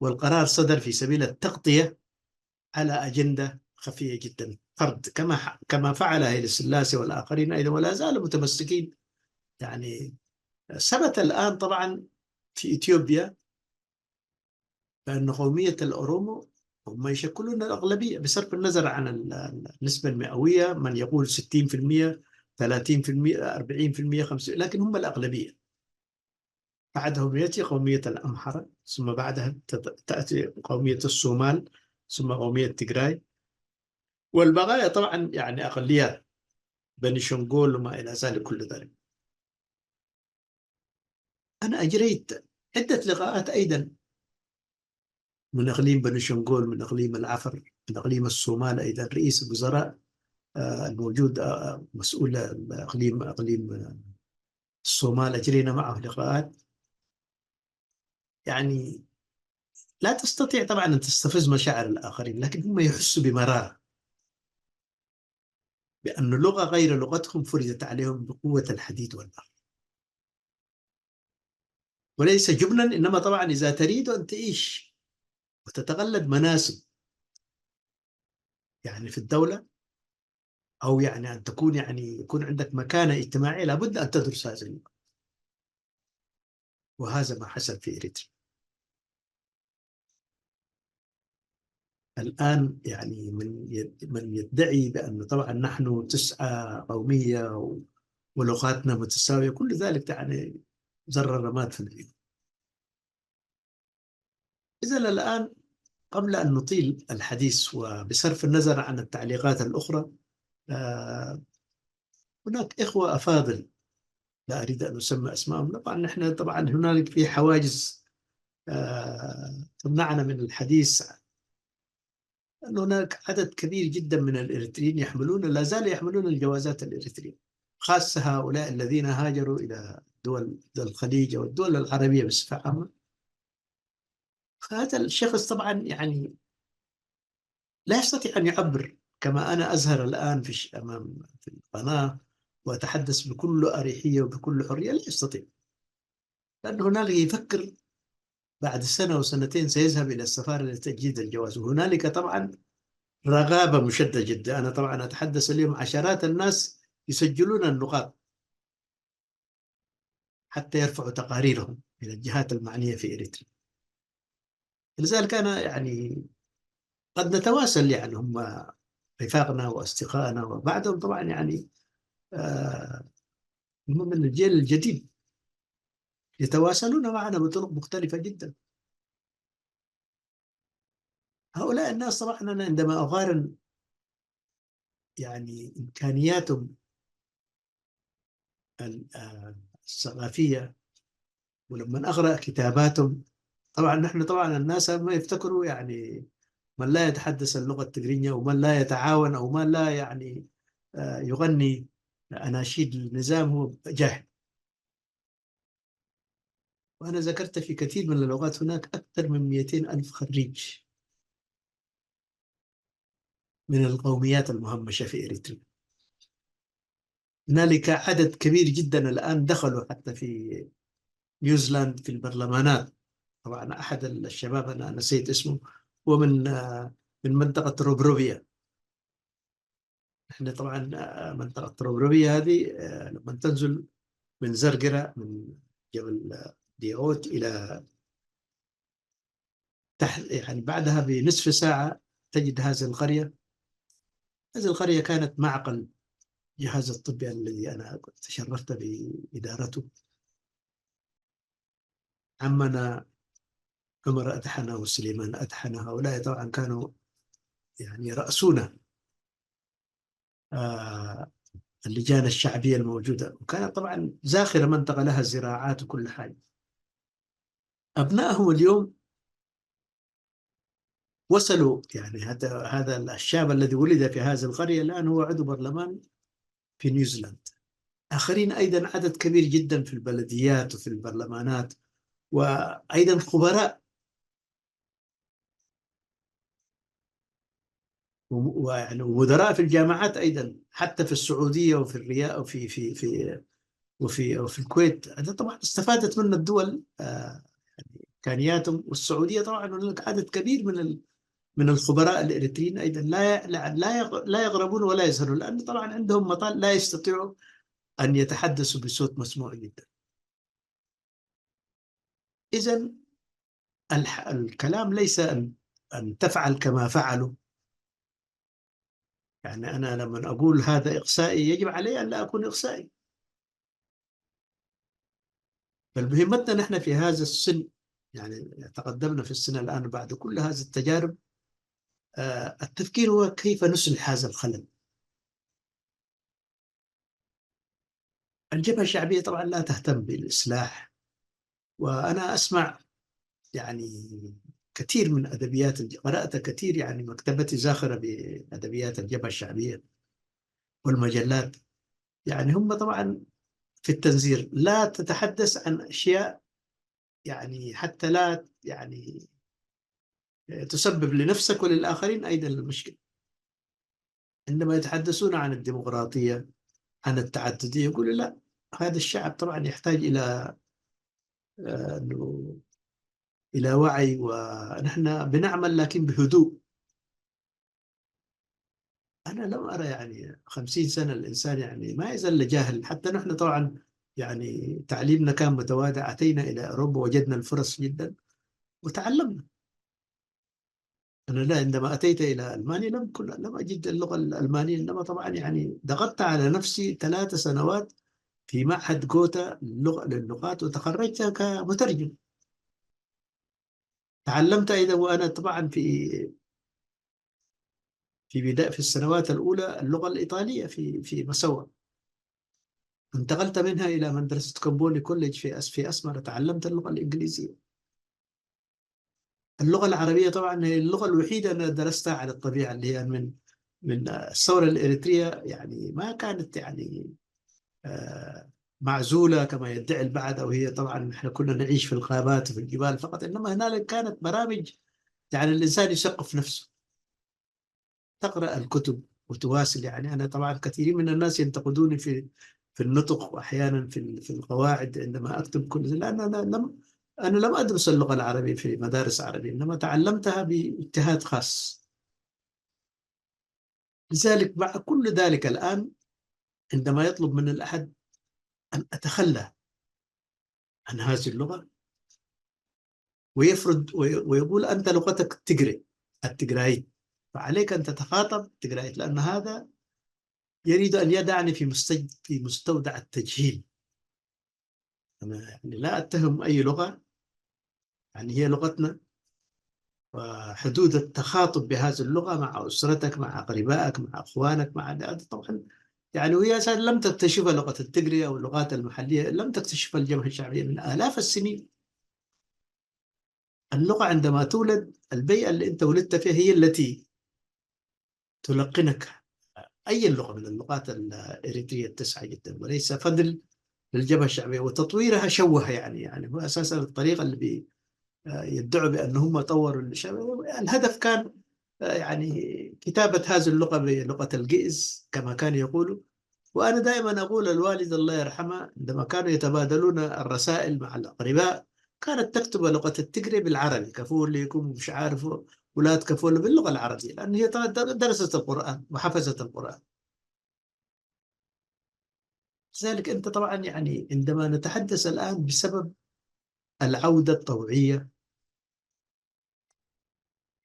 [SPEAKER 1] والقرار صدر في سبيل التغطية على أجندة خفية جدا، فرد كما فعل هيل السلاسي والآخرين أيضا، ولا زالوا متمسكين. يعني ثبت الآن طبعا في إثيوبيا بأن قومية الأورومو هم يشكلون الأغلبية بصرف النظر عن النسبة المئوية، من يقول 60%، 30%، 40%، 50%، لكن هم الأغلبية. بعدهم يأتي قومية الأمحرة، ثم بعدها تأتي قومية الصومال، ثم قومية تيغراي، والبقايا طبعا يعني أقليات، بني شنغول وما إلى ذلك كل ذلك. أنا أجريت عدة لقاءات أيضا من إقليم بني شنغول، من إقليم العفر، من إقليم الصومال أيضا. رئيس الوزراء الموجود مسؤول إقليم الصومال أجرينا معه لقاءات. يعني لا تستطيع طبعا أن تستفز مشاعر الآخرين، لكن هم يحسوا بمرارة بأن لغة غير لغتهم فرضت عليهم بقوة الحديد والنار. وليس جبنا، إنما طبعا إذا تريد أن تعيش وتتغلب مناسب يعني في الدولة، أو يعني أن تكون يعني يكون عندك مكانة اجتماعية، لابد أن تدرس هذا اللغة. وهذا ما حصل في إريتريا. الآن يعني من يدعي بأن طبعا نحن 9 قومية ولغاتنا متساوية، كل ذلك يعني ذرة رماد في العيون. إذا الآن قبل أن نطيل الحديث وبصرف النظر عن التعليقات الأخرى، آه، هناك إخوة أفاضل لا أريد أن أسمى أسمائهم. طبعا نحن طبعا هنالك في حواجز تمنعنا من الحديث، أن هناك عدد كبير جدا من الإريتريين يحملون، لا زالوا يحملون الجوازات الإريترية، خاصة هؤلاء الذين هاجروا إلى دول الخليج أو الدول العربية بصفة عامة. فهذا الشخص طبعا يعني لا يستطيع أن يعبر كما أنا أظهر الآن أمام في القناة وأتحدث بكل أريحية وبكل حرية. لا يستطيع، لأن هنالك يفكر بعد سنة وسنتين سيذهب إلى السفارة لتجديد الجواز، وهنالك طبعا رغابة مشدة جدا. أنا طبعا أتحدث اليوم عشرات الناس يسجلون النقاط حتى يرفعوا تقاريرهم إلى الجهات المعنية في إريتريا. لذلك أنا يعني قد نتواصل، يعني هم رفاقنا وأصدقائنا وبعدهم طبعا يعني آه، هم من الجيل الجديد يتواصلون معنا بطرق مختلفة جدا. هؤلاء الناس طبعا أنا عندما أقارن يعني إمكانياتهم الثقافية، ولما أقرأ كتاباتهم، طبعا نحن طبعا الناس ما يفتكروا يعني من لا يتحدث اللغة التجرينية ومن لا يتعاون أو من لا يعني يغني أناشيد النظام هو جاهل. وأنا ذكرت في كثير من اللغات هناك أكثر من 200 ألف خريج من القوميات المهمشة في إريتريا. هنالك عدد كبير جدا الآن دخلوا حتى في نيوزيلاند في البرلمانات. طبعا أحد الشباب أنا نسيت اسمه، هو من منطقة روبروبيا. احنا طبعا منطقة روبروبيا هذه لما تنزل من زرقرة من جبل ديوت إلى تحت، يعني بعدها بنصف ساعة تجد هذه القرية. هذه القرية كانت معقل الجهاز الطبي الذي أنا كنت تشرفت بإدارته. عمنا عمر أدحنة وسليمان أدحنة، هؤلاء طبعا كانوا يعني رأسونا آه، اللجان الشعبية الموجودة، وكانت طبعا زاخرة منطقة لها زراعات وكل حاجة. أبنائهم اليوم وصلوا، يعني هذا الشاب الذي ولد في هذه القرية الآن هو عضو برلمان في نيوزيلاند. آخرين أيضا عدد كبير جدا في البلديات وفي البرلمانات، وأيضا خبراء ويعني ومدراء في الجامعات أيضا، حتى في السعودية وفي الرياض وفي الكويت. هذا طبعا استفادت منه الدول إمكانياتهم. والسعودية طبعا هناك عدد كبير من الخبراء الإريتريين أيضا لا يغربون ولا يزهرون، لأن طبعا عندهم مطال لا يستطيعوا أن يتحدثوا بصوت مسموع جدا. إذا الكلام ليس أن تفعل كما فعلوا. يعني أنا لما أقول هذا إقصائي يجب علي أن لا أكون إقصائي. بل مهمتنا نحن في هذا السن، يعني تقدمنا في السن الآن بعد كل هذه التجارب، التفكير هو كيف نصلح هذا الخلل. الجبهة الشعبية طبعا لا تهتم بالإصلاح، وأنا أسمع يعني كثير من أدبيات، قرأت كثير، يعني مكتبتي زاخرة بأدبيات الجبهة الشعبية والمجلات. يعني هم طبعا في التنزير لا تتحدث عن أشياء يعني حتى لا يعني تسبب لنفسك وللآخرين أيضا المشكلة. عندما يتحدثون عن الديمقراطية، عن التعددية، يقولوا لا، هذا الشعب طبعا يحتاج إنه إلى وعي، ونحن بنعمل لكن بهدوء. أنا لم أرى يعني 50 سنة الإنسان يعني ما يزال جاهل. حتى نحن طبعا يعني تعليمنا كان متواضع، أتينا إلى أوروبا وجدنا الفرص جدا وتعلمنا. أنا لا، عندما أتيت إلى ألمانيا لم أجد اللغة الألمانية، إنما طبعا يعني ضغطت على نفسي 3 سنوات في معهد جوتا للغات، وتخرجت كمترجم. تعلمت أيضا وأنا طبعا في السنوات الأولى اللغة الإيطالية في مسوى. انتقلت منها إلى مدرسة كومبوني كوليج في أسمر، تعلمت اللغة الإنجليزية. اللغة العربية طبعا هي اللغة الوحيدة أنا درستها على الطبيعة، اللي هي من الثورة الإريترية. يعني ما كانت يعني معزولة كما يدعي البعض، أو هي طبعا احنا كنا نعيش في الغابات وفي الجبال فقط، إنما هنالك كانت برامج يعني الإنسان يثقف نفسه، تقرأ الكتب وتواصل. يعني أنا طبعا كثيرين من الناس ينتقدوني في النطق، وأحيانا في القواعد عندما أكتب كل ذلك، لأن أنا لم أدرس اللغة العربية في مدارس عربية، إنما تعلمتها باجتهاد خاص. لذلك مع كل ذلك الآن عندما يطلب من الأحد أن أتخلى عن هذه اللغة ويفرض ويقول أنت لغتك التجرايت، فعليك أن تتخاطب تجرايت، لأن هذا يريد أن يدعني في مستودع التجهيل. أنا يعني لا أتهم أي لغة، يعني هي لغتنا، وحدود التخاطب بهذه اللغة مع أسرتك، مع أقربائك، مع أخوانك، طبعا يعني وهي أساسا لم تكتشفها لغة التجري أو اللغات المحلية، لم تكتشفها الجبهة الشعبية من آلاف السنين. اللغة عندما تولد، البيئة اللي أنت ولدت فيها هي التي تلقنك أي لغة من اللغات الإريترية التسعة جدا، وليس فضل للجبهة الشعبية وتطويرها شوه. يعني هو أساسا الطريقة اللي يدعوا بأن هم طوروا الهدف كان يعني كتابة هذه اللغة بلغة الجئز كما كانوا يقولوا. وأنا دائما أقول الوالد الله يرحمه عندما كانوا يتبادلون الرسائل مع الأقرباء كانت تكتب لغة التجري بالعربي، كفول لكم مش عارف، ولاد كفول باللغة العربية، لأن هي درست القرآن وحفظت القرآن. لذلك أنت طبعا يعني عندما نتحدث الآن بسبب العودة الطوعية،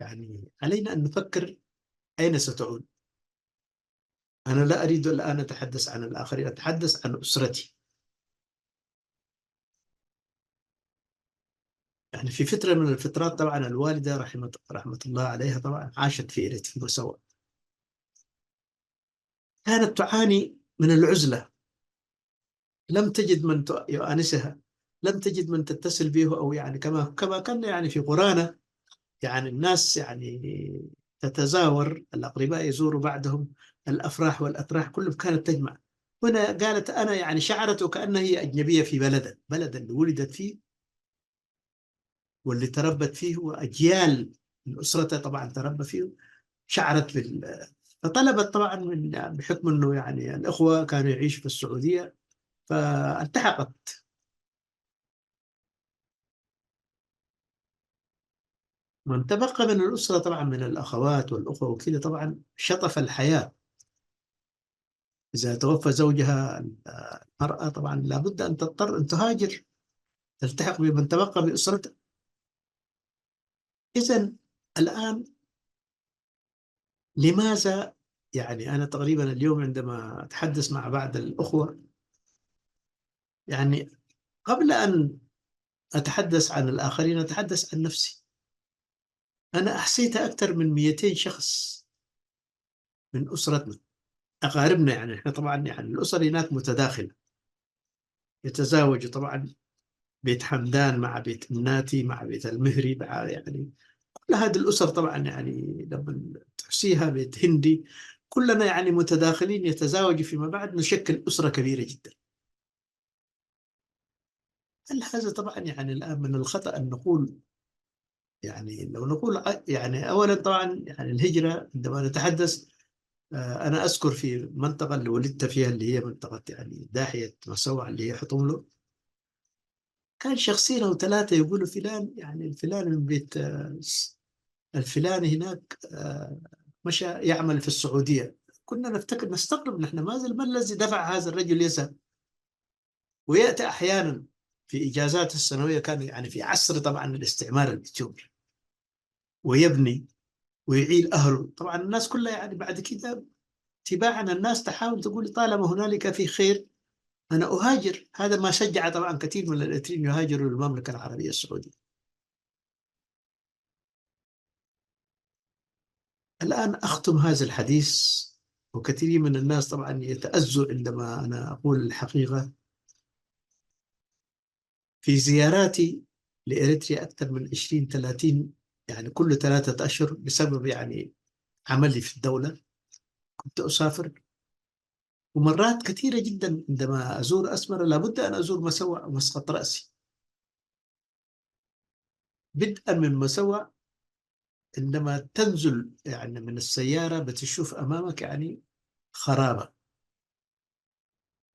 [SPEAKER 1] يعني علينا أن نفكر أين ستعود. أنا لا أريد الآن أتحدث عن الآخرين، أتحدث عن أسرتي. يعني في فترة من الفترات طبعا الوالدة رحمة الله عليها طبعا عاشت في إريتريا سوا، كانت تعاني من العزلة، لم تجد من يؤانسها، لم تجد من تتصل به، أو يعني كما كان يعني في قرانا، يعني الناس يعني تتزاور، الأقرباء يزوروا بعضهم، الأفراح والأتراح كلهم كانت تجمع. هنا قالت أنا يعني شعرت وكأنها هي أجنبية في بلد اللي ولدت فيه واللي تربت فيه، وأجيال من أسرتها طبعا تربى فيه، شعرت فطلبت طبعا بحكم أنه يعني الأخوة كانوا يعيشوا في السعودية، فالتحقت. من تبقى من الأسرة طبعا من الأخوات والأخوة وكذا طبعا شطف الحياة. إذا توفى زوجها المرأة طبعا لابد أن تضطر أن تهاجر، تلتحق بمن تبقى بأسرتها. إذن الآن لماذا، يعني أنا تقريبا اليوم عندما أتحدث مع بعض الأخوة، يعني قبل أن أتحدث عن الآخرين أتحدث عن نفسي. أنا أحصيت أكثر من 200 شخص من أسرتنا، أقاربنا، يعني إحنا طبعا يعني الأسر هناك متداخلة، يتزاوجوا طبعا، بيت حمدان مع بيت مناتي مع بيت المهري مع يعني كل هذه الأسر طبعا، يعني لما تحصيها بيت هندي، كلنا يعني متداخلين يتزاوجوا فيما بعد نشكل أسرة كبيرة جدا. هل هذا طبعا يعني الآن من الخطأ أن نقول، يعني لو نقول يعني أولا طبعا يعني الهجرة عندما نتحدث، أنا أذكر في المنطقة اللي ولدت فيها اللي هي منطقة يعني داحية مسوع اللي هي حطملو، كان شخصين أو ثلاثة يقولوا فلان، يعني الفلان من بيت الفلاني هناك مشى يعمل في السعودية. كنا نفتكر نستغرب نحن، ما الذي دفع هذا الرجل يذهب ويأتي أحيانا في إجازات السنوية، كان يعني في عصر طبعا الاستعمار الإثيوبي، ويبني ويعيل أهله. طبعا الناس كلها يعني بعد كده تباعا الناس تحاول تقول طالما هنالك في خير أنا أهاجر. هذا ما شجع طبعا كثير من الإريتريين يهاجروا للمملكة العربية السعودية. الآن أختم هذا الحديث، وكثير من الناس طبعا يتأذوا عندما أنا أقول الحقيقة. في زياراتي لإريتريا أكثر من 20 30، يعني كل 3 أشهر بسبب يعني عملي في الدولة كنت أسافر. ومرات كثيرة جدا عندما أزور أسمر لابد أن أزور مسوع ومسقط رأسي. بدءا من مسوع، عندما تنزل يعني من السيارة بتشوف أمامك يعني خرابة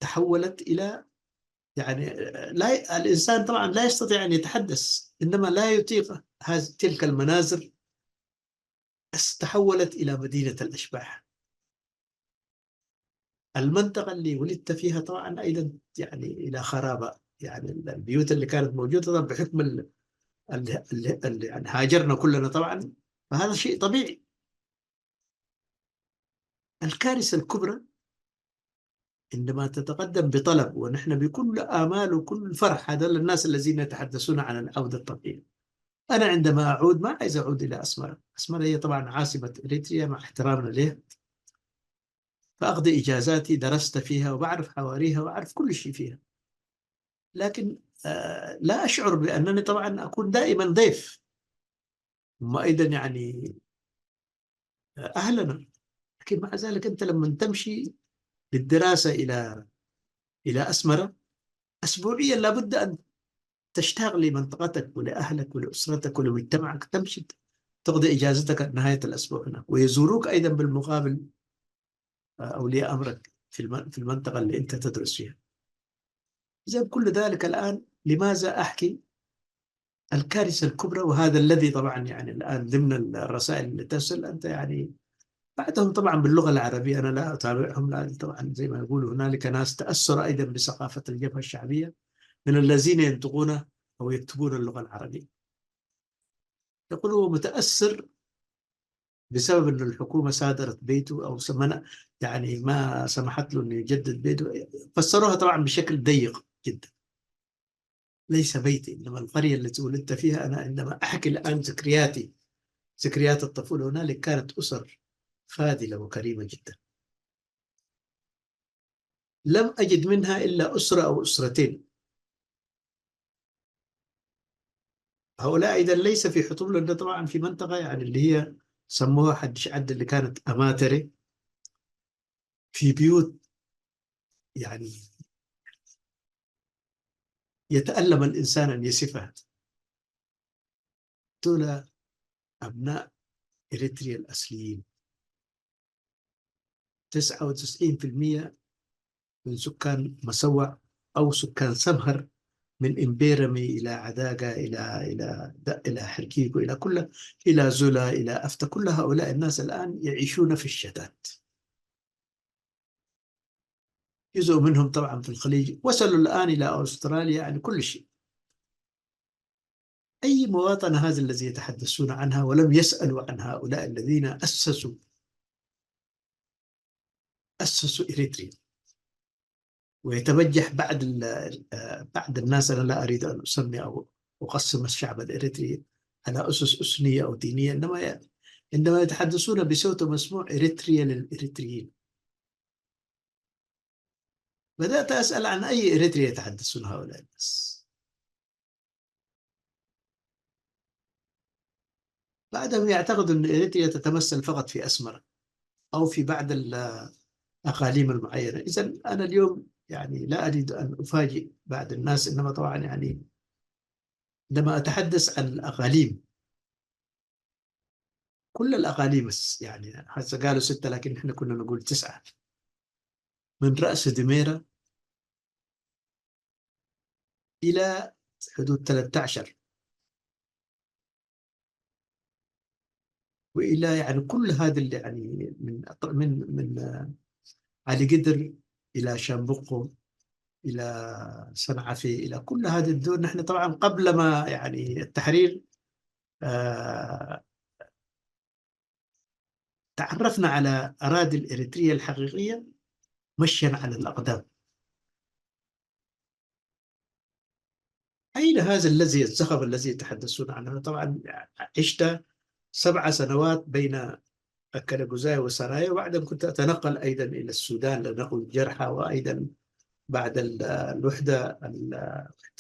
[SPEAKER 1] تحولت إلى يعني لا، الإنسان طبعا لا يستطيع أن يتحدث، إنما لا يطيق هذه تلك المناظر. تحولت إلى مدينة الأشباح. المنطقة اللي ولدت فيها طبعا أيضا يعني إلى خرابة، يعني البيوت اللي كانت موجودة طبعا بحكم اللي يعني هاجرنا كلنا طبعا، فهذا شيء طبيعي. الكارثة الكبرى عندما تتقدم بطلب ونحن بكل آمال وكل فرح، هذا الناس الذين يتحدثون عن العودة الطبيعية. أنا عندما أعود ما عايز أعود إلى أسمرة. أسمرة هي طبعا عاصمة إريتريا مع احترامنا لها، فأقضي إجازاتي، درست فيها وبعرف حواريها وأعرف كل شيء فيها. لكن لا أشعر بأنني طبعا أكون دائما ضيف، هم أيضا يعني أهلنا. لكن مع ذلك أنت لما تمشي للدراسة إلى أسمرة أسبوعيا لابد أن تشتاق لمنطقتك ولأهلك ولأسرتك ولمجتمعك، تمشي تقضي إجازتك نهاية الأسبوع هنا، ويزوروك أيضا بالمقابل أولياء أمرك في المنطقة اللي أنت تدرس فيها. إذا كل ذلك الآن لماذا أحكي الكارثة الكبرى؟ وهذا الذي طبعا يعني الآن ضمن الرسائل اللي تصل أنت يعني بعدهم طبعا باللغة العربية أنا لا أتابعهم، لأن طبعا زي ما يقولوا هنالك ناس تأثر أيضا بثقافة الجبهة الشعبية من الذين ينطقون أو يكتبون اللغة العربية. يقول هو متأثر بسبب أن الحكومة صادرت بيته أو سمنا، يعني ما سمحت له أن يجدد بيته. فسروها طبعا بشكل ضيق جدا. ليس بيتي، إنما القرية التي ولدت فيها. أنا عندما أحكي الآن ذكرياتي، ذكريات الطفولة هنالك، كانت أسر فاضلة وكريمة جدا. لم أجد منها إلا أسرة أو أسرتين. هؤلاء إذا ليس في حطب، لأن طبعا في منطقة يعني اللي هي سموها حدش عد اللي كانت أماتري، في بيوت يعني يتألم الإنسان أن يصفها. دول أبناء إريتريا الأصليين. 99% من سكان مسوع أو سكان سمهر من إمبيرمي إلى عداقة إلى حركيكو إلى كل، إلى زولا إلى أفتى، كل هؤلاء الناس الآن يعيشون في الشتات. جزء منهم طبعا في الخليج، وصلوا الآن إلى أستراليا، يعني كل شيء. أي مواطنة هذا الذي يتحدثون عنها، ولم يسألوا عن هؤلاء الذين أسسوا إريتريا. ويتبجح بعد الناس، أنا لا أريد أن أسمي أو أقسم الشعب الإريتري على أسس أثنية أو دينية، عندما يتحدثون بصوت مسموع إريتريا للإريتريين. بدأت أسأل عن أي إريتريا يتحدثون هؤلاء الناس. بعدهم يعتقدوا أن إريتريا تتمثل فقط في أسمرة أو في بعض الأقاليم المعينة. إذا أنا اليوم يعني لا أريد أن أفاجئ بعض الناس، إنما طبعا يعني عندما أتحدث عن الأقاليم، كل الأقاليم يعني هسه قالوا 6 لكن إحنا كنا نقول 9، من رأس دميرة إلى حدود 13، وإلى يعني كل هذا اللي يعني من علي قدر إلى شامبقو إلى صنعفي إلى كل هذه الدول. نحن طبعا قبل ما يعني التحرير آه تعرفنا على أراضي الإريترية الحقيقية مشيا على الأقدام. أين هذا الزخم الذي يتحدثون عنه؟ طبعا عشت 7 سنوات بين الكلابوزاي وسرايا، وبعدها كنت أتنقل أيضا إلى السودان لنقل الجرحى، وأيضا بعد الوحدة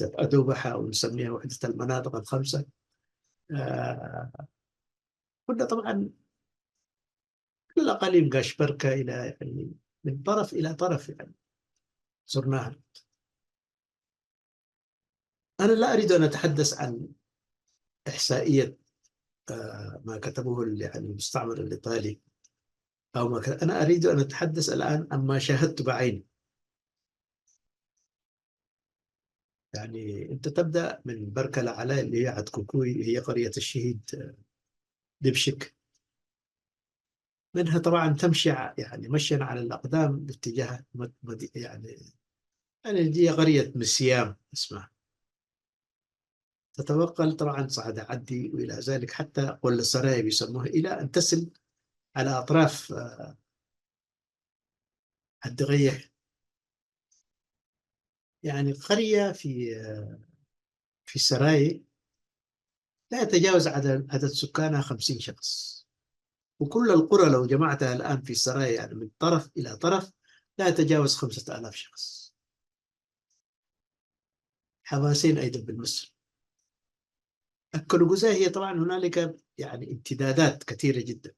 [SPEAKER 1] أدوبة أو نسميها وحدة المناطق الخمسة. آه، كنا طبعا كل الأقاليم قاشبركة إلى يعني من طرف إلى طرف يعني زرناها. أنا لا أريد أن أتحدث عن إحصائية ما كتبه يعني المستعمر الإيطالي أو ما أنا أريد أن أتحدث الآن عما شاهدت بعيني. يعني أنت تبدأ من بركة علاء اللي هي عد كوكوي، هي قرية الشهيد دبشك. منها طبعا تمشي يعني مشيا على الأقدام باتجاه يعني دي قرية مسيام اسمها. تتوقع طبعا صعد عدي وإلى ذلك حتى ولا السرايا بيسموها، إلى أن تصل على أطراف الدغية. يعني قرية في السراي لا يتجاوز عدد سكانها 50 شخص. وكل القرى لو جمعتها الآن في السراي يعني من طرف إلى طرف لا يتجاوز 5000 شخص. حماسين أيضا بالمصر. الكلوجوزاي هي طبعا هنالك يعني امتدادات كثيرة جدا.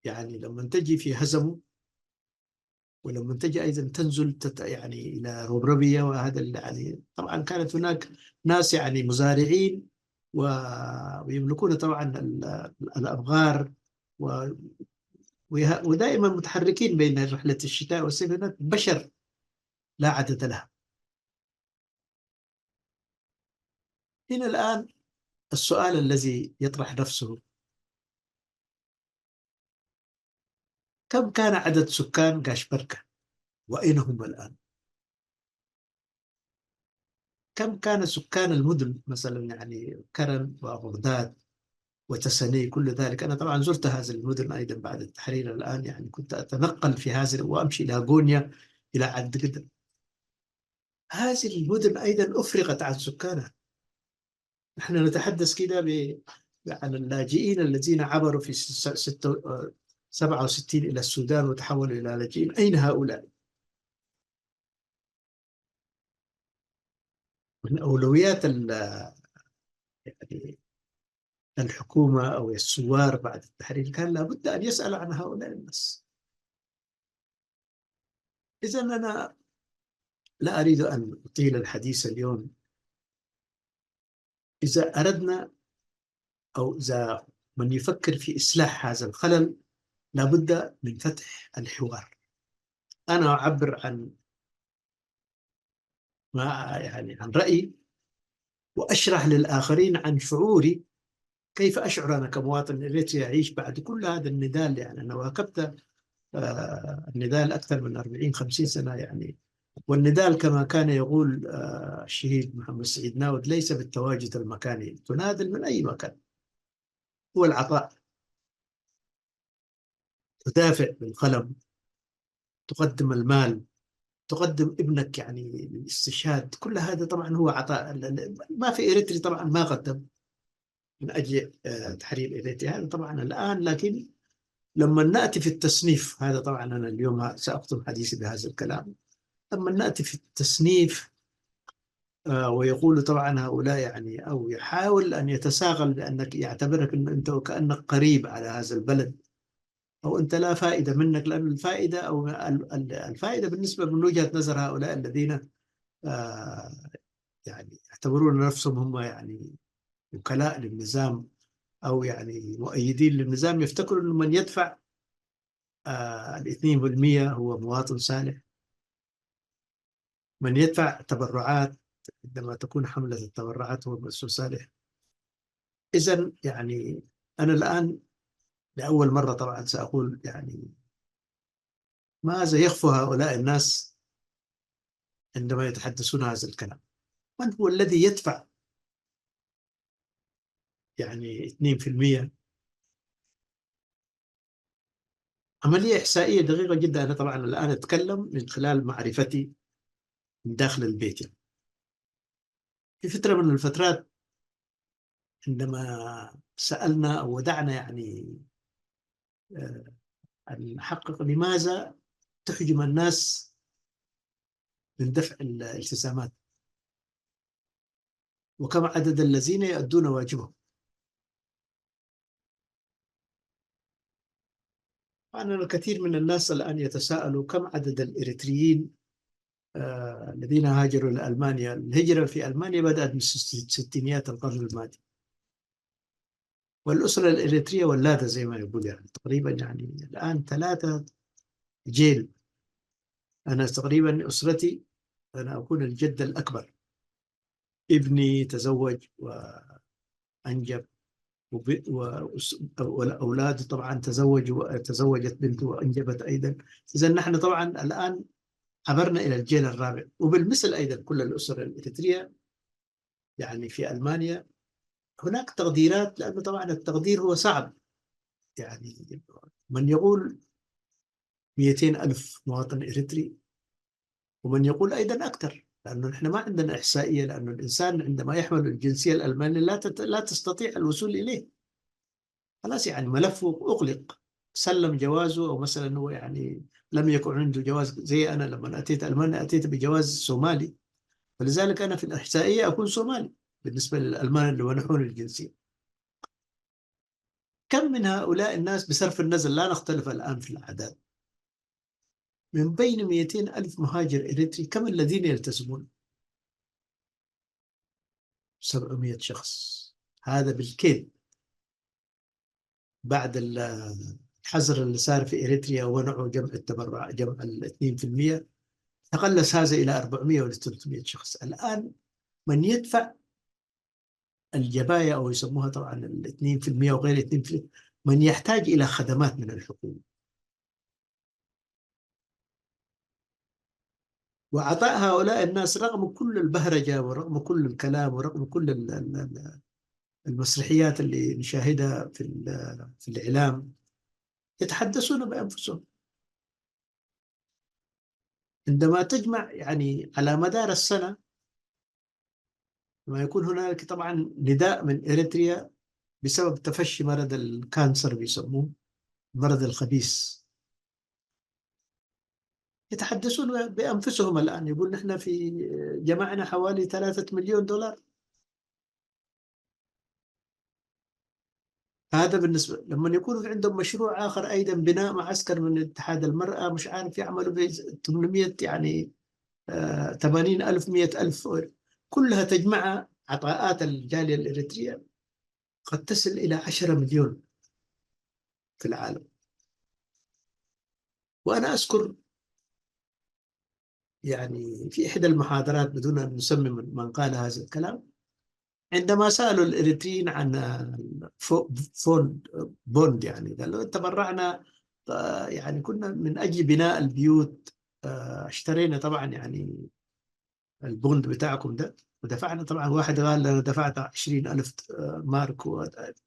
[SPEAKER 1] يعني لما تجي في هزمه، ولما تجي أيضا تنزل يعني إلى روبربية، وهذا يعني طبعا كانت هناك ناس يعني مزارعين ويملكون طبعا الأبغار و... ودائما متحركين بين رحلة الشتاء والصيف. هناك بشر لا عدد لها. هنا الآن السؤال الذي يطرح نفسه: كم كان عدد سكان قاشبركة وأين هم الآن؟ كم كان سكان المدن مثلا يعني كرن وبغداد وتسني كل ذلك؟ أنا طبعا زرت هذه المدن أيضا بعد التحرير. الآن يعني كنت أتنقل في هذه وأمشي إلى غونيا إلى عد قدر. هذه المدن أيضا أفرغت عن سكانها. نحن نتحدث كده عن اللاجئين الذين عبروا في 67 إلى السودان وتحولوا إلى لاجئين. أين هؤلاء؟ من أولويات يعني الحكومة أو الثوار بعد التحرير كان لابد أن يسأل عن هؤلاء الناس. إذا أنا لا أريد أن أطيل الحديث اليوم. إذا أردنا أو إذا من يفكر في إصلاح هذا الخلل لابد من فتح الحوار. أنا أعبر عن ما يعني عن رأيي، وأشرح للآخرين عن شعوري، كيف أشعر أنا كمواطن إريتري أعيش بعد كل هذا النضال. يعني أنا واكبت النضال أكثر من 40-50 سنة يعني. والنضال كما كان يقول الشهيد محمد سعيد ناود ليس بالتواجد المكاني، تناضل من أي مكان. هو العطاء، تدافع بالقلم، تقدم المال، تقدم ابنك يعني للاستشهاد. كل هذا طبعا هو عطاء. ما في إريتري طبعا ما قدم من أجل تحرير إريتري، هذا طبعا الآن. لكن لما نأتي في التصنيف، هذا طبعا أنا اليوم سأختم حديثي بهذا الكلام. لما نأتي في التصنيف ويقول طبعا هؤلاء يعني، أو يحاول أن يتساغل بأنك يعتبرك أن أنت وكأنك قريب على هذا البلد، أو أنت لا فائدة منك. لأن الفائدة، أو الفائدة بالنسبة من وجهة نظر هؤلاء الذين آه، يعني يعتبرون نفسهم هم يعني وكلاء للنظام، أو يعني مؤيدين للنظام، يفتكروا أن من يدفع 2% هو مواطن صالح. من يدفع تبرعات عندما تكون حملة التبرعات هو مسؤول صالح. إذن يعني أنا الآن لأول مرة طبعا سأقول يعني ماذا يخفى هؤلاء الناس عندما يتحدثون هذا الكلام. من هو الذي يدفع يعني 2%؟ عملية إحصائية دقيقة جدا. أنا طبعا الآن أتكلم من خلال معرفتي من داخل البيت. يعني في فترة من الفترات عندما سألنا أو ودعنا يعني آه، أن نحقق لماذا تحجم الناس من دفع الالتزامات، وكم عدد الذين يؤدون واجبهم. أنا الكثير من الناس الآن يتساءلوا كم عدد الإريتريين الذين هاجروا لألمانيا. الهجرة في ألمانيا بدأت من ستينيات القرن الماضي، والأسرة الإريترية ولادة زي ما يقول يعني تقريبا يعني الآن 3 جيل. أنا تقريبا أسرتي أنا أكون الجد الأكبر. ابني تزوج وأنجب، والأولاد طبعا تزوجت بنته وأنجبت أيضا. إذا نحن طبعا الآن عبرنا إلى الجيل الرابع. وبالمثل أيضا كل الأسر الإريترية يعني في ألمانيا هناك تقديرات، لأنه طبعا التقدير هو صعب. يعني من يقول 200 ألف مواطن إريتري، ومن يقول أيضا أكثر، لأنه نحن ما عندنا إحصائية. لأنه الإنسان عندما يحمل الجنسية الألمانية لا تستطيع الوصول إليه. خلاص يعني ملفه أغلق، سلم جوازه، أو مثلا هو يعني لم يكن عنده جواز. زي أنا لما أتيت ألمانيا أتيت بجواز صومالي، فلذلك أنا في الإحصائية أكون صومالي بالنسبة للألمان اللي منحون الجنسية. كم من هؤلاء الناس بصرف النظر، لا نختلف الآن في الأعداد، من بين 200 ألف مهاجر إريتري كم الذين يلتزمون؟ 700 شخص. هذا بالكيل بعد الحظر اللي صار في إريتريا ومنعوا جمع التبرع، جمع ال 2%، تقلص هذا إلى 400 ولا 300 شخص. الآن من يدفع الجباية، أو يسموها طبعا ال 2% وغير 2%، من يحتاج إلى خدمات من الحكومة. وعطاء هؤلاء الناس رغم كل البهرجة ورغم كل الكلام ورغم كل المسرحيات اللي نشاهدها في الإعلام، يتحدثون بأنفسهم. عندما تجمع يعني على مدار السنة، ما يكون هناك طبعا نداء من إريتريا بسبب تفشي مرض الكانسر بيسموه المرض الخبيث، يتحدثون بأنفسهم الآن. يقول نحن في جمعنا حوالي 3 مليون دولار. هذا بالنسبة لما يكون عندهم مشروع آخر أيضا، بناء معسكر من اتحاد المرأة، مش عارف يعملوا ب 800 يعني 80 ألف 100 ألف، كلها تجمع عطاءات الجالية الإريترية قد تصل إلى 10 مليون في العالم. وأنا أذكر يعني في إحدى المحاضرات بدون أن نسمي من قال هذا الكلام، عندما سألوا الإريتريين عن فون بوند، يعني قالوا تبرعنا، يعني كنا من أجل بناء البيوت، اشترينا طبعا يعني البوند بتاعكم ده، ودفعنا طبعا. واحد قال لنا دفعت 20,000 مارك،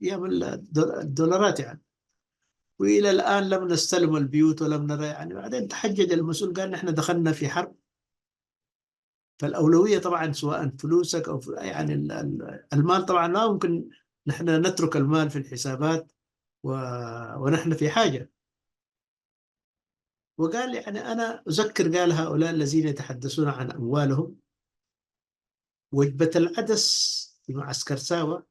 [SPEAKER 1] أيام الدولارات يعني، وإلى الآن لم نستلم البيوت ولم نرى يعني. بعدين تحجج المسؤول قال نحن دخلنا في حرب، فالأولوية طبعا سواء فلوسك أو يعني المال طبعا لا يمكن نحن نترك المال في الحسابات و... ونحن في حاجة. وقال يعني أنا أذكر، قال هؤلاء الذين يتحدثون عن أموالهم، وجبة العدس في معسكر ساوة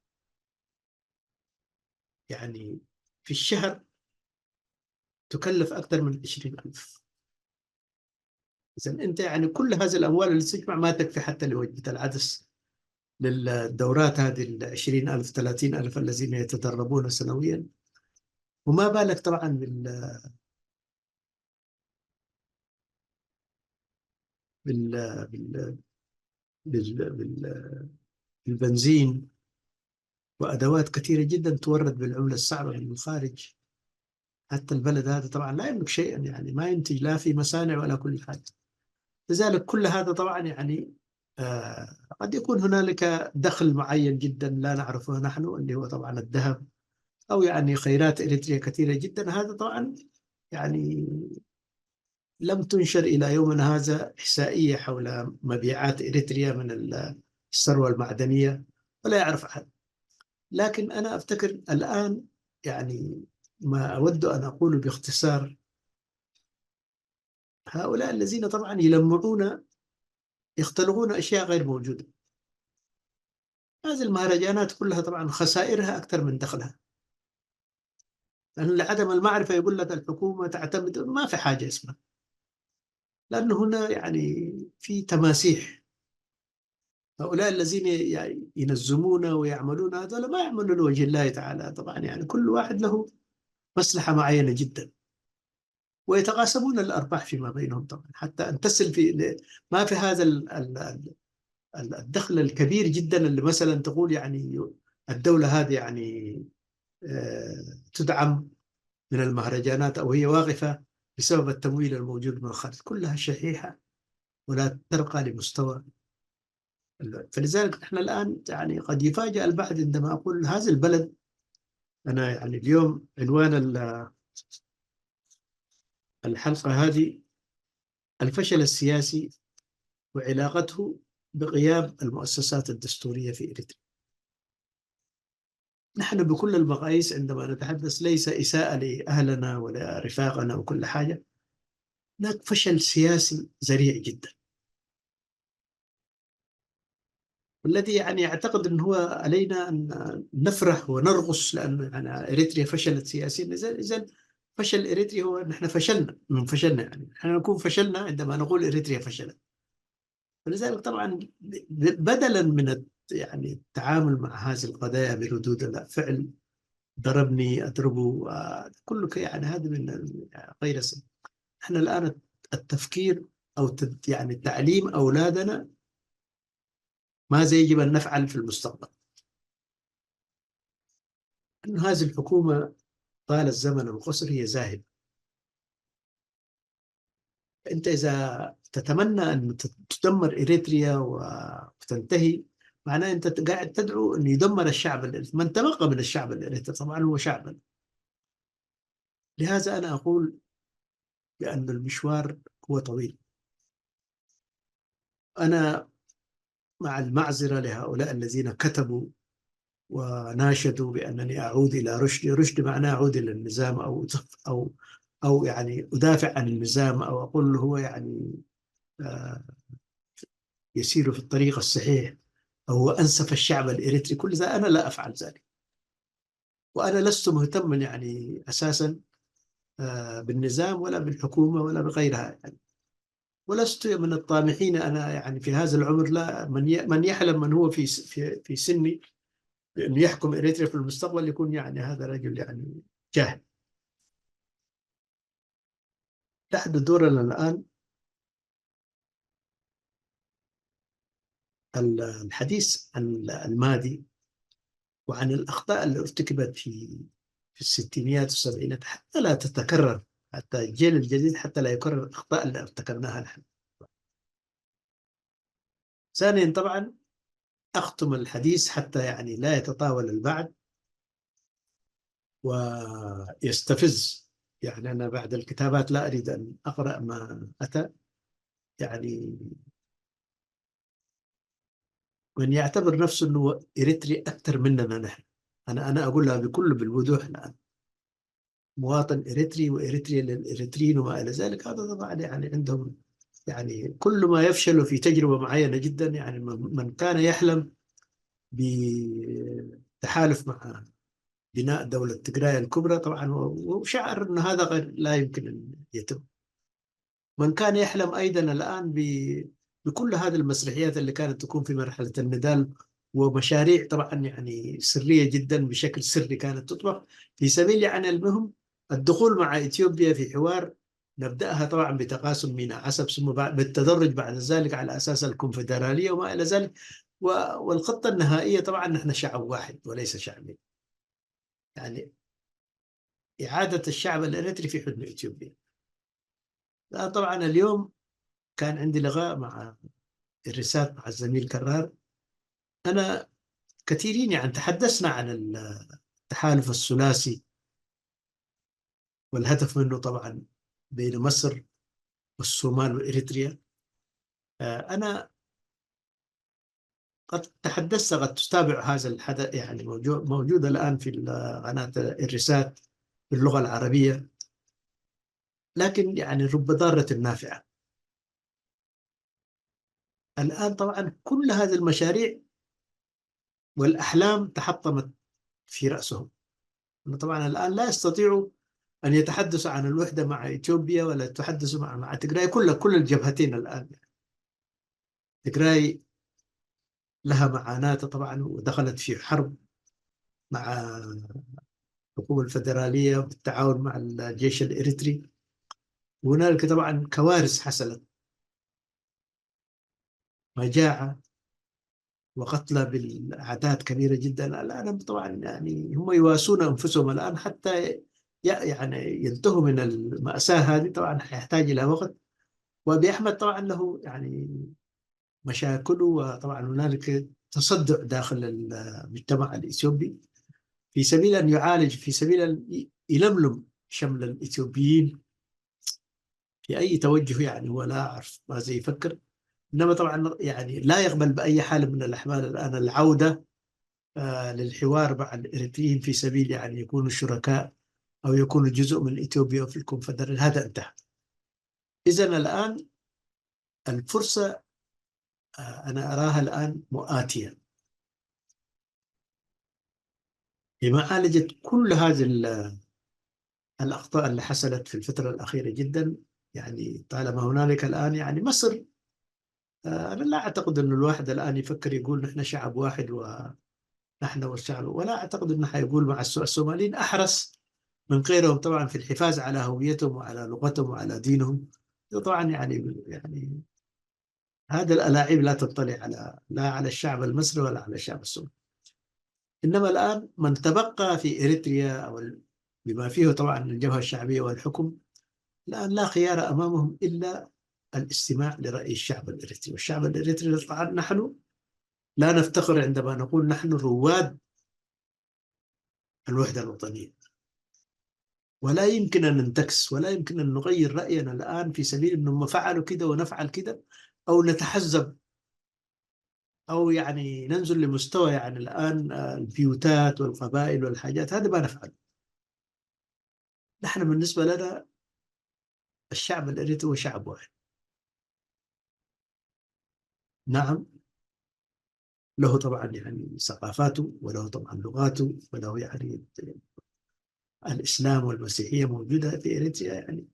[SPEAKER 1] يعني في الشهر تكلف أكثر من 20,000. إذا أنت يعني كل هذه الأموال اللي تجمع ما تكفي حتى لوجبة العدس للدورات هذه، 20,000 30,000 الذين يتدربون سنويا. وما بالك طبعا بال... بال... بالبنزين وأدوات كثيرة جدا تورد بالعملة الصعبة من الخارج. حتى البلد هذا طبعا لا يملك شيئا، يعني ما ينتج لا في مصانع ولا كل حاجة. لذلك كل هذا طبعا يعني قد يكون هنالك دخل معين جدا لا نعرفه نحن، اللي هو طبعا الذهب، أو يعني خيرات إريتريا كثيرة جدا. هذا طبعا يعني لم تنشر إلى يومنا هذا إحصائية حول مبيعات إريتريا من الثروة المعدنية، ولا يعرف أحد. لكن أنا أفتكر الآن يعني ما أود أن أقول باختصار، هؤلاء الذين طبعا يلمعون يختلقون أشياء غير موجودة. هذه المهرجانات كلها طبعا خسائرها أكثر من دخلها، لأن لعدم المعرفة يقول لك الحكومة تعتمد، ما في حاجة اسمها. لأنه هنا يعني في تماسيح. هؤلاء الذين ينظمون ويعملون هذول ما يعملون لوجه الله تعالى طبعا، يعني كل واحد له مصلحة معينة جدا، ويتقاسمون الأرباح فيما بينهم طبعا حتى أن تصل في ما في هذا الدخل الكبير جدا اللي مثلا تقول يعني الدولة هذه يعني تدعم من المهرجانات أو هي واقفة بسبب التمويل الموجود من الخارج، كلها شحيحة ولا ترقى لمستوى. فلذلك نحن الآن يعني قد يفاجأ البعض عندما أقول هذا البلد. أنا يعني اليوم عنوان الحلقة هذه الفشل السياسي وعلاقته بغياب المؤسسات الدستورية في إريتريا. نحن بكل المقاييس عندما نتحدث ليس إساءة لأهلنا ولا رفاقنا وكل حاجة، هناك فشل سياسي ذريع جدا، والذي يعني أعتقد أنه هو علينا أن نفرح ونرقص، لأن يعني إريتريا فشلت سياسيا. إذن فشل إريتريا هو نحن فشلنا من فشلنا، يعني نحن نكون فشلنا عندما نقول إريتريا فشلت. ولذلك طبعا بدلا من يعني التعامل مع هذه القضايا بردود الفعل، ضربني أضربه كله يعني هذا من غير سن. احنا الآن التفكير أو يعني تعليم أولادنا ماذا يجب أن نفعل في المستقبل. أن هذه الحكومة طال الزمن القصر هي زاهد. أنت إذا تتمنى أن تدمر إريتريا وتنتهي، معناه أنت قاعد تدعو أن يدمر الشعب الإريتري. من تبقى من الشعب الإريتري طبعا هو شعبا. لهذا أنا أقول بأن المشوار هو طويل. أنا مع المعذرة لهؤلاء الذين كتبوا وناشدوا بأنني أعود إلى رشدي. رشدي معناه أعود إلى النظام، أو أو يعني أدافع عن النظام، أو أقول هو يعني آه، يسير في الطريق الصحيح، أو هو أنسف الشعب الإريتري. كل ذا أنا لا أفعل ذلك، وأنا لست مهتما يعني أساسا بالنظام ولا بالحكومة ولا بغيرها يعني. ولست من الطامحين أنا يعني في هذا العمر، لا من يحلم من هو في سني بأن يحكم إريتريا في المستقبل يكون يعني هذا رجل يعني جاهل. نحن دورنا الآن الحديث عن الماضي وعن الأخطاء اللي ارتكبت في الستينيات والسبعينات حتى لا تتكرر، حتى الجيل الجديد حتى لا يكرر الأخطاء اللي ارتكبناها نحن. ثانيا طبعا أختم الحديث حتى يعني لا يتطاول البعض ويستفز. يعني أنا بعد الكتابات لا أريد أن أقرأ ما أتى. يعني من يعتبر نفسه أنه إريتري أكثر مننا نحن، أنا أقولها بالوضوح الآن، مواطن إريتري وإريتريا للإريتريين وما إلى ذلك. هذا طبعا يعني عندهم يعني كل ما يفشل في تجربة معينة جدا. يعني من كان يحلم بتحالف مع بناء دولة تجراي الكبرى طبعا وشعر أن هذا لا يمكن أن يتم. من كان يحلم أيضا الآن بكل هذه المسرحيات اللي كانت تكون في مرحلة النضال ومشاريع طبعا يعني سرية جدا بشكل سري كانت تطبخ في سبيل يعني المهم الدخول مع إثيوبيا في حوار نبدأها طبعا بتقاسم ميناء عسب ثم بالتدرج بعد ذلك على أساس الكونفدرالية وما إلى ذلك. والخطة النهائية طبعا نحن شعب واحد وليس شعبين، يعني إعادة الشعب الإريتري في حضن إثيوبيا. طبعا اليوم كان عندي لقاء مع الرسالة مع الزميل كرار. أنا كثيرين يعني تحدثنا عن التحالف الثلاثي والهدف منه طبعا بين مصر والصومال وإريتريا. أنا قد تحدثت، قد تتابع هذا الحدث يعني موجود الآن في قناة الرسالة باللغة العربية، لكن يعني رب ضارة نافعة. الآن طبعا كل هذه المشاريع والأحلام تحطمت في رأسهم. طبعا الآن لا يستطيعوا أن يتحدثوا عن الوحدة مع إثيوبيا ولا يتحدثوا مع تجراي. كل الجبهتين الآن تجراي لها معاناة طبعا ودخلت في حرب مع الحكومة الفدرالية بالتعاون مع الجيش الإريتري. وهنالك طبعا كوارث حصلت، مجاعة وقتلى بالأعداد كبيرة جدا. الآن طبعا يعني هم يواسون أنفسهم الآن حتى يعني ينتهوا من المأساة هذه. طبعا يحتاج إلى وقت، وأبي أحمد طبعا له يعني مشاكله، وطبعا هنالك تصدع داخل المجتمع الإثيوبي في سبيل أن يعالج، في سبيل أن يلملم شمل الإثيوبيين في أي توجه. يعني هو لا أعرف ماذا يفكر، إنما طبعا يعني لا يقبل بأي حال من الأحوال الآن العودة للحوار مع الإريتريين في سبيل يعني يكونوا شركاء أو يكونوا جزء من إثيوبيا وفي الكونفدرالية. هذا انتهى. إذن الآن الفرصة أنا أراها الآن مؤاتية لمعالجة كل هذه الأخطاء اللي حصلت في الفترة الأخيرة جدا. يعني طالما هنالك الآن يعني مصر، أنا لا أعتقد أن الواحد الآن يفكر يقول نحن شعب واحد ونحن والشعب، ولا أعتقد أنه حيقول مع الصوماليين أحرص من غيرهم طبعا في الحفاظ على هويتهم وعلى لغتهم وعلى دينهم. طبعا يعني هذه الألاعيب لا تطلع لا على الشعب المصري ولا على الشعب الصومالي. إنما الآن من تبقى في إريتريا أو بما فيه طبعا الجبهة الشعبية والحكم، الآن لا خيار أمامهم إلا الاستماع لرأي الشعب الإريتري. والشعب الإريتري طبعا نحن لا نفتخر عندما نقول نحن رواد الوحدة الوطنية، ولا يمكن أن ننتكس ولا يمكن أن نغير رأينا الآن في سبيل أنهم فعلوا كده ونفعل كده، أو نتحزب أو يعني ننزل لمستوى يعني الآن البيوتات والقبائل والحاجات. هذا ما نفعل. نحن بالنسبة لنا الشعب الإريتري هو شعب واحد. نعم له طبعا يعني ثقافاته وله طبعا لغاته وله يعني الإسلام والمسيحية موجودة في إريتريا. يعني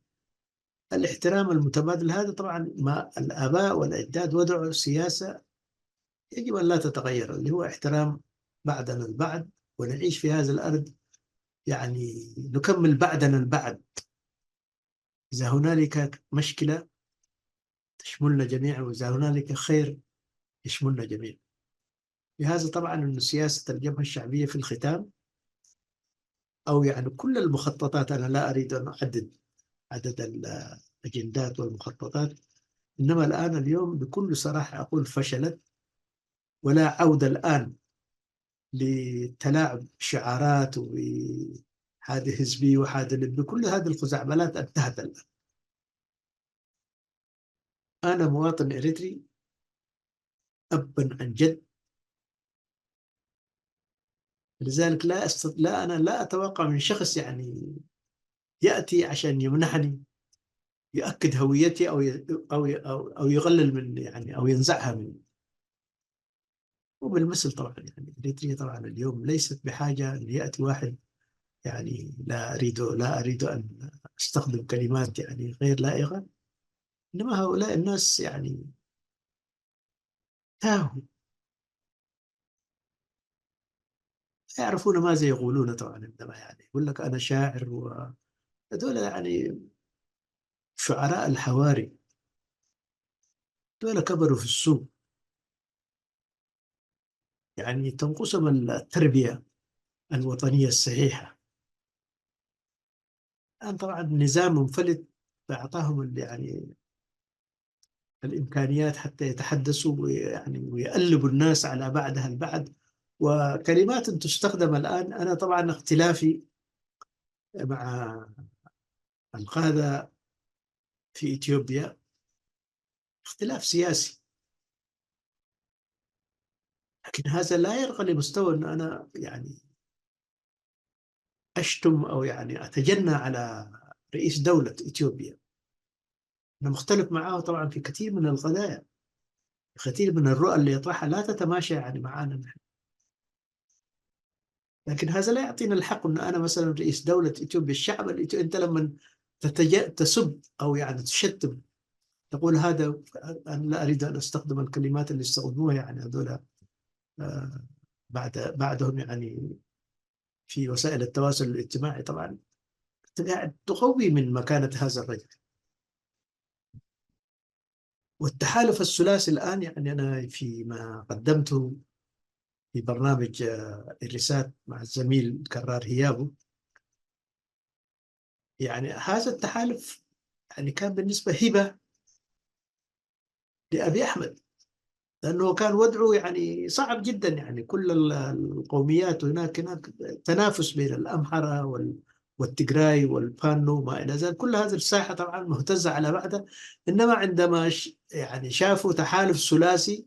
[SPEAKER 1] الاحترام المتبادل هذا طبعا ما الآباء والأجداد وضعوا سياسة يجب أن لا تتغير، اللي هو احترام بعضنا البعض ونعيش في هذا الأرض. يعني نكمل بعضنا البعض. إذا هنالك مشكلة تشملنا جميعا، وإذا هنالك خير يشملنا جميعا. لهذا طبعا أن سياسة الجبهة الشعبية في الختام، أو يعني كل المخططات، أنا لا أريد أن أحدد عدد الأجندات والمخططات، إنما الآن اليوم بكل صراحة أقول فشلت، ولا عودة الآن لتلاعب شعارات وهذه حزبي وهذا لبي، كل هذه الخزعبلات انتهت الآن. أنا مواطن إريتري أبا عن جد، لذلك لا أنا لا أتوقع من شخص يعني يأتي عشان يمنحني، يؤكد هويتي أو يغلل من يعني أو ينزعها مني. وبالمثل طبعا يعني إريتريا طبعا اليوم ليست بحاجة أن يأتي واحد، يعني لا أريد أن أستخدم كلمات يعني غير لائقة، إنما هؤلاء الناس يعني تاهوا، لا يعرفون ماذا يقولون طبعا. عندما يعني يقول لك أنا شاعر، وهذول يعني شعراء الحواري، دول كبروا في السوق، يعني تنقصهم التربية الوطنية الصحيحة. الآن طبعا نظام منفلت فأعطاهم يعني الإمكانيات حتى يتحدثوا ويعني ويقلبوا الناس على بعدها البعد، وكلمات تستخدم الآن. أنا طبعا اختلافي مع القادة في إثيوبيا اختلاف سياسي، لكن هذا لا يرقى لمستوى أن أنا يعني أشتم أو يعني أتجنى على رئيس دولة إثيوبيا. أنا مختلف معه طبعا في كثير من القضايا، كثير من الرؤى اللي يطرحها لا تتماشى يعني معنا نحن، لكن هذا لا يعطينا الحق أن أنا مثلا رئيس دولة إثيوبيا، الشعب الإثيوبي، أنت لما تسب أو يعني تشتم، تقول هذا، أنا لا أريد أن أستخدم الكلمات اللي استخدموها يعني هذول آه، بعدهم يعني في وسائل التواصل الاجتماعي طبعا، أنت قاعد تقوي من مكانة هذا الرجل. والتحالف الثلاثي الآن، يعني أنا فيما قدمته في برنامج الرسالة مع الزميل كرار هيابو، يعني هذا التحالف يعني كان بالنسبة هبة لأبي أحمد، لأنه كان وضعه يعني صعب جدا، يعني كل القوميات هناك تنافس بين الأمحرة والتجراي والبانو وما إلى ذلك، كل هذه الساحة طبعا مهتزة على بعضها. إنما عندما يعني شافوا تحالف ثلاثي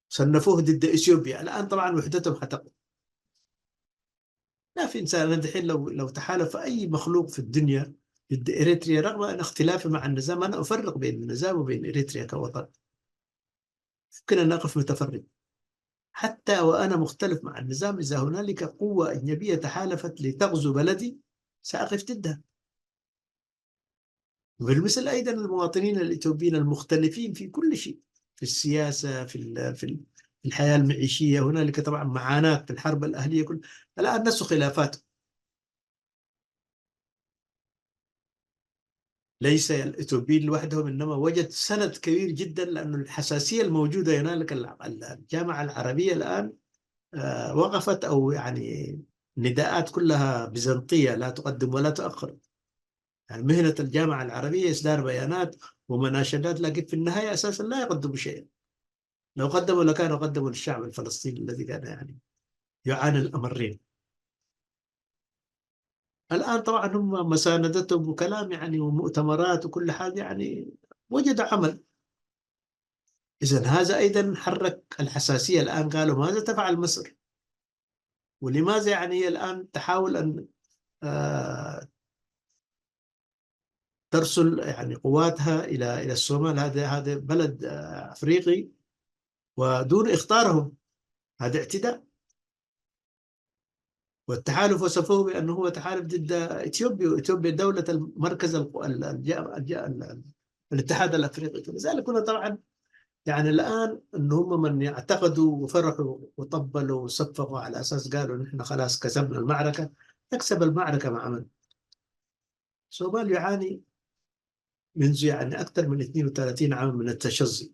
[SPEAKER 1] صنفوه ضد إثيوبيا، الآن طبعا وحدتهم حتقوى. ما في إنسان الحين لو تحالف أي مخلوق في الدنيا ضد إريتريا، رغم أن اختلافي مع النظام، أنا أفرق بين النظام وبين إريتريا كوطن، يمكن أن أقف متفرد. حتى وأنا مختلف مع النظام، إذا هنالك قوة أجنبية تحالفت لتغزو بلدي سأقف ضدها. وبالمثل أيضا المواطنين الإثيوبيين المختلفين في كل شيء، في السياسة، في الحياة المعيشية، هنالك طبعا معاناة في الحرب الأهلية، الآن نسوا خلافات. ليس الإثيوبيين لوحدهم، إنما وجد سند كبير جدا، لأن الحساسية الموجودة هنالك، الجامعة العربية الآن وقفت، أو يعني نداءات كلها بيزنطية لا تقدم ولا تؤخر. يعني مهنة الجامعة العربية إصدار بيانات ومناشدات، لكن في النهاية أساسا لا يقدموا شيئا. لو قدموا لكانوا قدموا للشعب الفلسطيني الذي كان يعني يعاني الأمرين. الآن طبعا هم مساندتهم وكلام يعني ومؤتمرات وكل حاجة، يعني وجد عمل. إذا هذا أيضا حرك الحساسية. الآن قالوا ماذا تفعل مصر، ولماذا يعني هي الآن تحاول أن آه، ترسل يعني قواتها إلى الصومال، هذا بلد أفريقي، ودون إخطارهم. هذا اعتداء. والتحالف وصفوه بأنه هو تحالف ضد إثيوبيا، وإثيوبيا دولة المركز الاتحاد الأفريقي. لذلك هنا طبعا يعني الآن أن هم من يعتقدوا وفرحوا وطبلوا وصفقوا على أساس قالوا نحن خلاص كسبنا المعركة. تكسب المعركة مع من؟ الصومال يعاني منذ يعني أكثر من 32 عام من التشظي.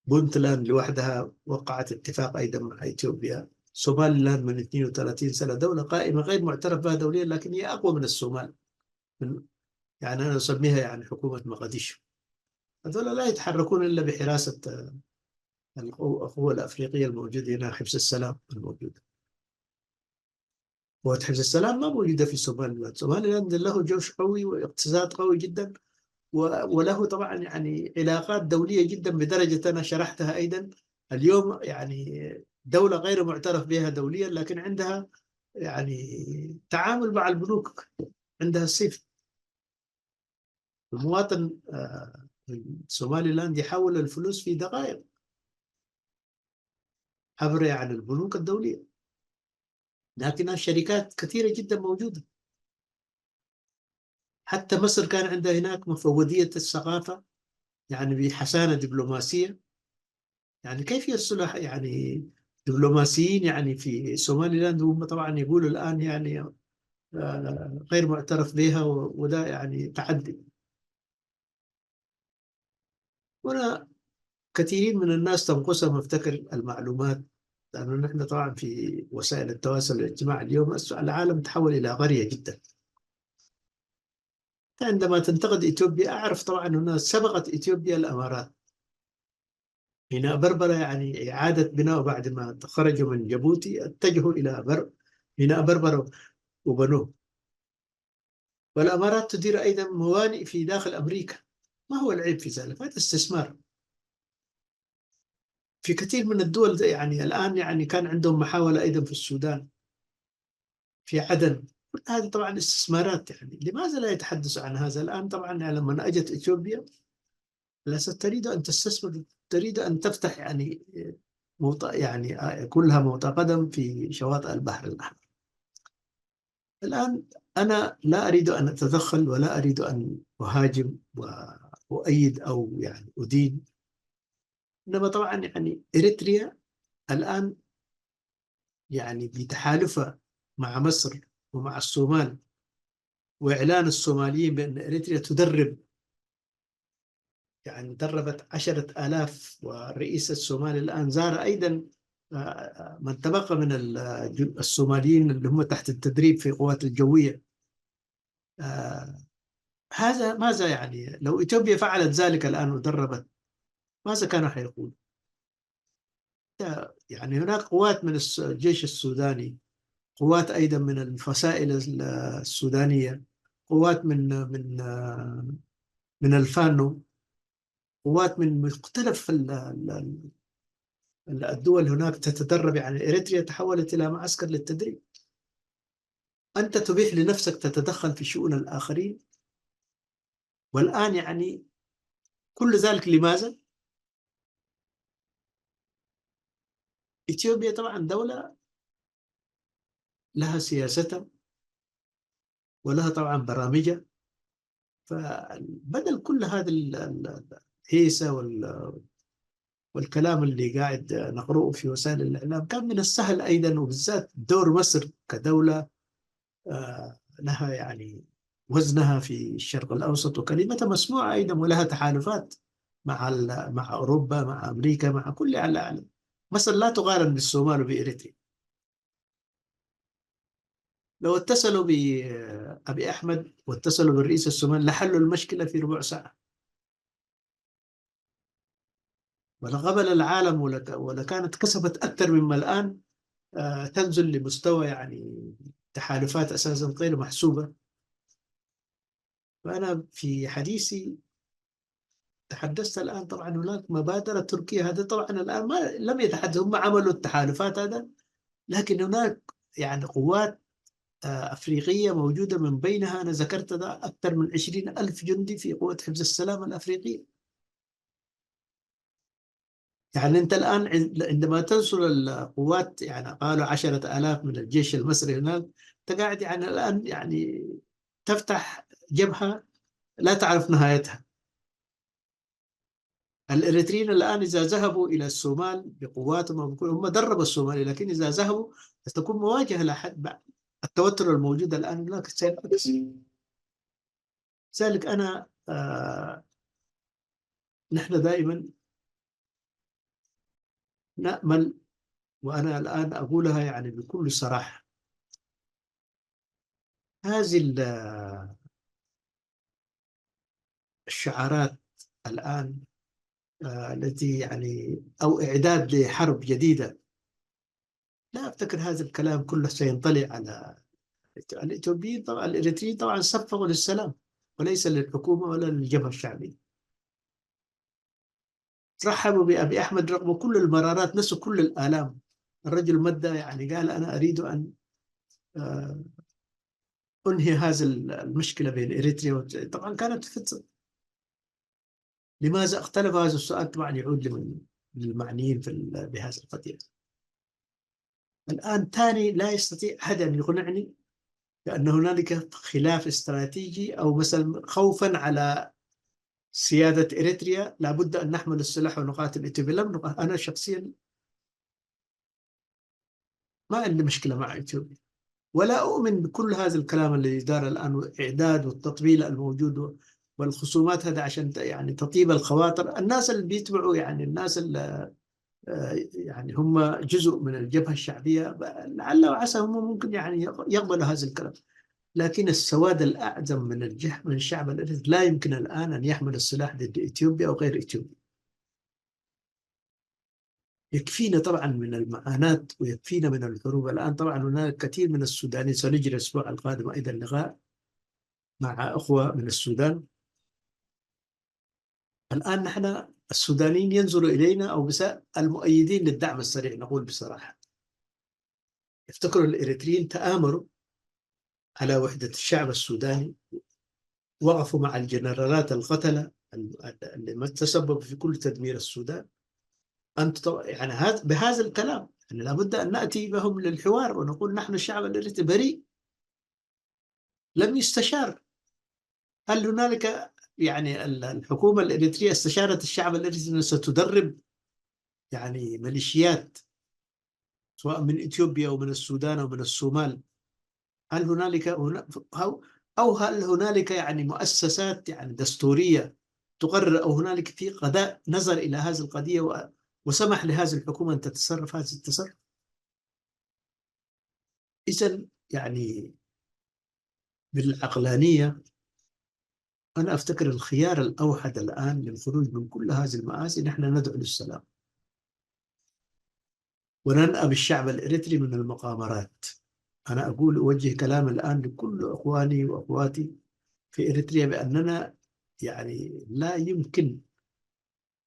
[SPEAKER 1] بونتلاند لوحدها وقعت اتفاق أيضا مع إثيوبيا. سومالي لاند من 32 سنة دولة قائمة غير معترف بها دوليا، لكن هي أقوى من الصومال. يعني أنا أسميها يعني حكومة مقديشو. هذول لا يتحركون إلا بحراسة القوى الأفريقية الموجودة هنا، حفظ السلام الموجودة. قوات حفظ السلام ما موجودة في سوماليلاند. سوماليلاند له جيش قوي واقتصاد قوي جدا، وله طبعا يعني علاقات دولية جدا، بدرجة أنا شرحتها أيضا اليوم. يعني دولة غير معترف بها دوليا، لكن عندها يعني تعامل مع البنوك، عندها سيف. المواطن سومالي لاند يحول الفلوس في دقائق عبر يعني البنوك الدولية، لكنها شركات كثيرة جدا موجودة. حتى مصر كان عندها هناك مفوضية الثقافة، يعني بحسانة دبلوماسية. يعني كيف يصلح يعني دبلوماسيين يعني في سومالي لاند، هم طبعا يقولوا الآن يعني غير معترف بها، وده يعني تعدي. هنا كثيرين من الناس تنقصهم افتكر المعلومات، لأنه نحن طبعا في وسائل التواصل الاجتماعي اليوم العالم تحول إلى قرية جدا. عندما تنتقد إثيوبيا، أعرف طبعا أنها سبقت إثيوبيا الأمارات. ميناء بربرة يعني إعادة بناء بعد ما خرجوا من جيبوتي، اتجهوا إلى ميناء بربرة وبنوه. والأمارات تدير أيضا موانئ في داخل أمريكا. ما هو العيب في ذلك؟ هذا استثمار. في كثير من الدول يعني الآن يعني كان عندهم محاولة أيضا في السودان، في عدن. كل هذه طبعا استثمارات. يعني لماذا لا يتحدث عن هذا الآن؟ طبعا يعني لما أجت إثيوبيا لست تريد أن تستثمر، تريد أن تفتح يعني يعني كلها موطأ قدم في شواطئ البحر الأحمر. الآن أنا لا أريد أن أتدخل، ولا أريد أن أهاجم وأؤيد أو يعني أدين. إنما طبعا يعني إريتريا الآن يعني بتحالفها مع مصر ومع الصومال، وإعلان الصوماليين بأن إريتريا تدرب، يعني دربت 10,000. والرئيس الصومالي الآن زار أيضا من تبقى من الصوماليين اللي هم تحت التدريب في القوات الجوية. آه، هذا ماذا يعني لو إثيوبيا فعلت ذلك الآن ودربت، ماذا كانوا حيقول؟ يعني هناك قوات من الجيش السوداني، قوات أيضا من الفصائل السودانية، قوات من الفانو، قوات من مختلف الدول هناك تتدرب. يعني إريتريا تحولت إلى معسكر للتدريب. أنت تبيح لنفسك تتدخل في شؤون الآخرين. والآن يعني كل ذلك لماذا؟ إثيوبيا طبعا دولة لها سياستها، ولها طبعا برامجها. فبدل كل هذا الهيسة والكلام اللي قاعد نقرأه في وسائل الإعلام، كان من السهل أيضا، وبالذات دور مصر كدولة لها يعني وزنها في الشرق الأوسط، وكلمتها مسموعة أيضا، ولها تحالفات مع أوروبا، مع أمريكا، مع كل العالم. مصر لا تقارن بالصومال وبإريتريا. لو اتصلوا بأبي أحمد واتصلوا بالرئيس الصومالي لحلوا المشكلة في ربع ساعة، ولقبل العالم، ولكانت كسبت أكثر مما الآن تنزل لمستوى يعني تحالفات أساسا غير محسوبة. فأنا في حديثي تحدثت الآن طبعا هناك مبادرة تركيا. هذا طبعا الآن ما لم يتحدث، هم عملوا التحالفات هذا، لكن هناك يعني قوات أفريقية موجودة، من بينها أنا ذكرت ده أكثر من 20,000 جندي في قوة حفظ السلام الأفريقية. يعني أنت الآن عندما تنصر القوات، يعني قالوا 10,000 من الجيش المصري هناك، أنت قاعد يعني الآن يعني تفتح جبهة لا تعرف نهايتها. الإريتريين الآن إذا ذهبوا إلى الصومال بقواتهم هم دربوا الصومالي، لكن إذا ذهبوا ستكون مواجهة لحد بعد. التوتر الموجود الآن هناك سينعكس. لذلك أنا نحن دائما نأمل، وأنا الآن أقولها يعني بكل صراحة، هذه الشعارات الآن التي يعني أو إعداد لحرب جديدة، لا أفتكر هذا الكلام كله سينطلي على الإثيوبيين. طبعا الإريتريين طبعا صفقوا للسلام وليس للحكومة ولا للجبهة الشعبية. رحبوا بأبي أحمد رغم كل المرارات، نسوا كل الآلام. الرجل مدى يعني قال أنا أريد أن آه، أنهي هذا المشكلة بين إريتريا طبعا كانت فترة. لماذا اختلف هذا السؤال؟ طبعا يعود للمعنيين بهذه القضية. الآن ثاني لا يستطيع أحد أن يقنعني بأن هنالك خلاف استراتيجي أو مثلا خوفا على سيادة إريتريا لابد أن نحمل السلاح ونقاتل إثيوبيا. أنا شخصيا ما عندي مشكلة مع إثيوبيا، ولا أؤمن بكل هذا الكلام اللي دار الآن، والإعداد والتطبيل الموجود والخصومات هذا عشان يعني تطيب الخواطر. الناس اللي بيتبعوا يعني الناس اللي يعني هم جزء من الجبهة الشعبية، لعل وعسى هم ممكن يعني يقبلوا هذا الكلام. لكن السواد الأعظم من الشعب الإرث لا يمكن الآن أن يحمل السلاح ضد إثيوبيا أو غير إثيوبيا. يكفينا طبعا من المعاناة ويكفينا من الحروب. الآن طبعا هناك كثير من السودانيين، سنجري الأسبوع القادم أيضا لقاء مع أخوة من السودان. الآن نحن السودانيين ينظروا إلينا أو المؤيدين للدعم السريع، نقول بصراحة. يفتكروا الإريتريين تآمروا على وحدة الشعب السوداني، وقفوا مع الجنرالات القتلة اللي تسببوا في كل تدمير السودان. أنت يعني بهذا الكلام يعني لابد أن نأتي بهم للحوار ونقول نحن الشعب الإريتري بريء، لم يستشار. هل هنالك يعني الحكومة الإريترية استشارت الشعب الإريتري أنها ستدرب يعني ميليشيات سواء من إثيوبيا أو من السودان أو من الصومال؟ هل هنالك أو هل هنالك يعني مؤسسات يعني دستورية تقرر، أو هنالك في قضاء نظر إلى هذه القضية وسمح لهذه الحكومة أن تتصرف هذه التصرف؟ إذن يعني بالعقلانية أنا أفتكر الخيار الأوحد الآن للخروج من كل هذه المآسي نحن ندعو للسلام، وننأى بالشعب الإريتري من المقامرات. أنا أقول أوجه كلام الآن لكل أخواني وأخواتي في إريتريا بأننا يعني لا يمكن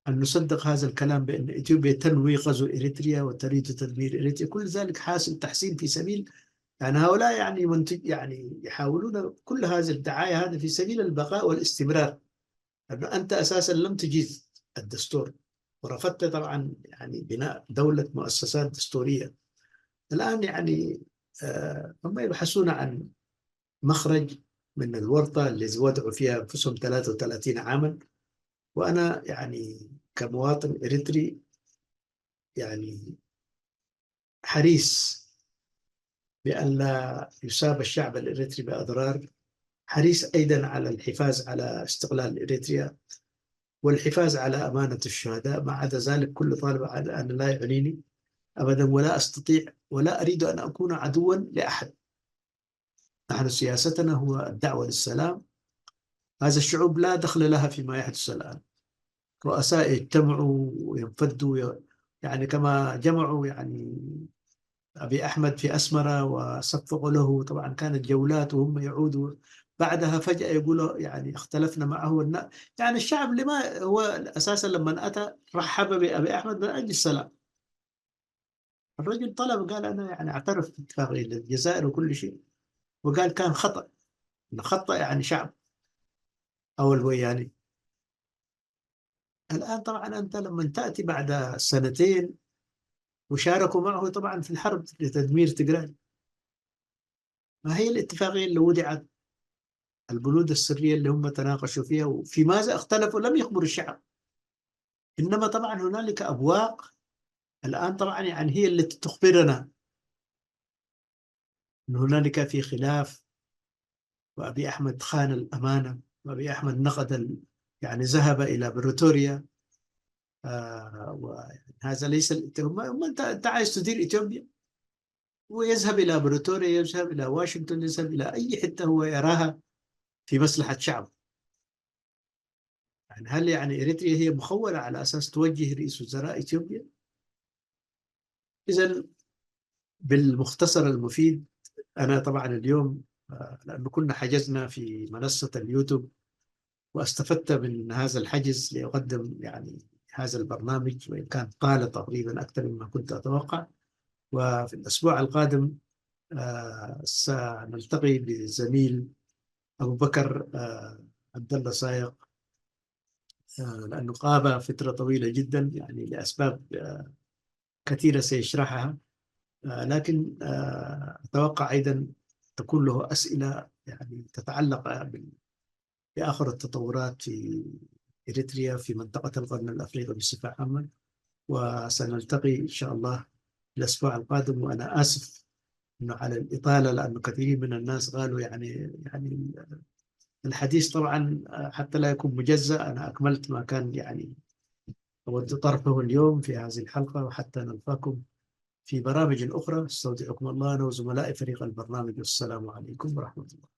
[SPEAKER 1] أن نصدق هذا الكلام بأن إثيوبيا تنوي غزو إريتريا وتريد تدمير إريتريا. كل ذلك حاصل تحسين في سبيل يعني هؤلاء يعني منتج يعني يحاولون كل هذه الدعاية هذه في سبيل البقاء والاستمرار. أنت أساسا لم تجيز الدستور ورفضت طبعا يعني بناء دولة مؤسسات دستورية. الآن يعني هم يبحثون عن مخرج من الورطة اللي وضعوا فيها أنفسهم 33 عاما. وأنا يعني كمواطن إريتري يعني حريص بأن لا يصاب الشعب الإريتري بأضرار، حريص أيضا على الحفاظ على استقلال إريتريا والحفاظ على أمانة الشهداء. ما عدا ذلك كل طالب أنا لا يعنيني أبدا، ولا أستطيع ولا أريد أن أكون عدوا لأحد. نحن سياستنا هو الدعوة للسلام. هذا الشعوب لا دخل لها فيما يحدث الآن. رؤساء يجتمعوا وينفدوا يعني كما جمعوا يعني أبي أحمد في أسمرة وصفقوا له. طبعا كانت جولات وهم يعودوا بعدها فجأة يقولوا يعني اختلفنا معه يعني الشعب لما هو أساسا لما أتى رحب بأبي أحمد من أجل السلام. الرجل طلب قال أنا يعني أعترف باتفاقية الجزائر وكل شيء، وقال كان خطأ. خطأ يعني شعب أو الوياني. الآن طبعا أنت لما تأتي بعد سنتين وشاركوا معه طبعا في الحرب لتدمير تجران، ما هي الاتفاقية اللي وضعت؟ البنود السرية اللي هم تناقشوا فيها وفي ماذا اختلفوا لم يخبروا الشعب. إنما طبعا هنالك أبواق الآن طبعا يعني هي التي تخبرنا أن هنالك في خلاف، وأبي أحمد خان الأمانة، وأبي أحمد نقد يعني ذهب إلى بريطوريا هذا ليس أنت عايز تدير إثيوبيا، ويذهب إلى بريطانيا، يذهب إلى واشنطن، يذهب إلى أي حتة هو يراها في مصلحة شعب. يعني هل يعني إريتريا هي مخولة على أساس توجه رئيس وزراء إثيوبيا؟ إذا بالمختصر المفيد، أنا طبعا اليوم لأنه كنا حجزنا في منصة اليوتيوب، واستفدت من هذا الحجز لأقدم يعني هذا البرنامج، وإن كان طال تقريبا أكثر مما كنت أتوقع. وفي الأسبوع القادم سنلتقي بزميل أبو بكر عبد الله صايغ، لأنه غاب فترة طويلة جدا يعني لأسباب كثيرة سيشرحها. لكن أتوقع أيضا تكون له أسئلة يعني تتعلق بآخر التطورات في إريتريا، في منطقة القرن الأفريقي بصفة عامة. وسنلتقي إن شاء الله الأسبوع القادم. وأنا آسف إنه على الإطالة، لأنه كثير من الناس قالوا يعني الحديث طبعا حتى لا يكون مجزأ، أنا أكملت ما كان يعني أود طرحه اليوم في هذه الحلقة. وحتى نلقاكم في برامج أخرى، استودعكم الله أنا وزملائي فريق البرنامج، والسلام عليكم ورحمة الله.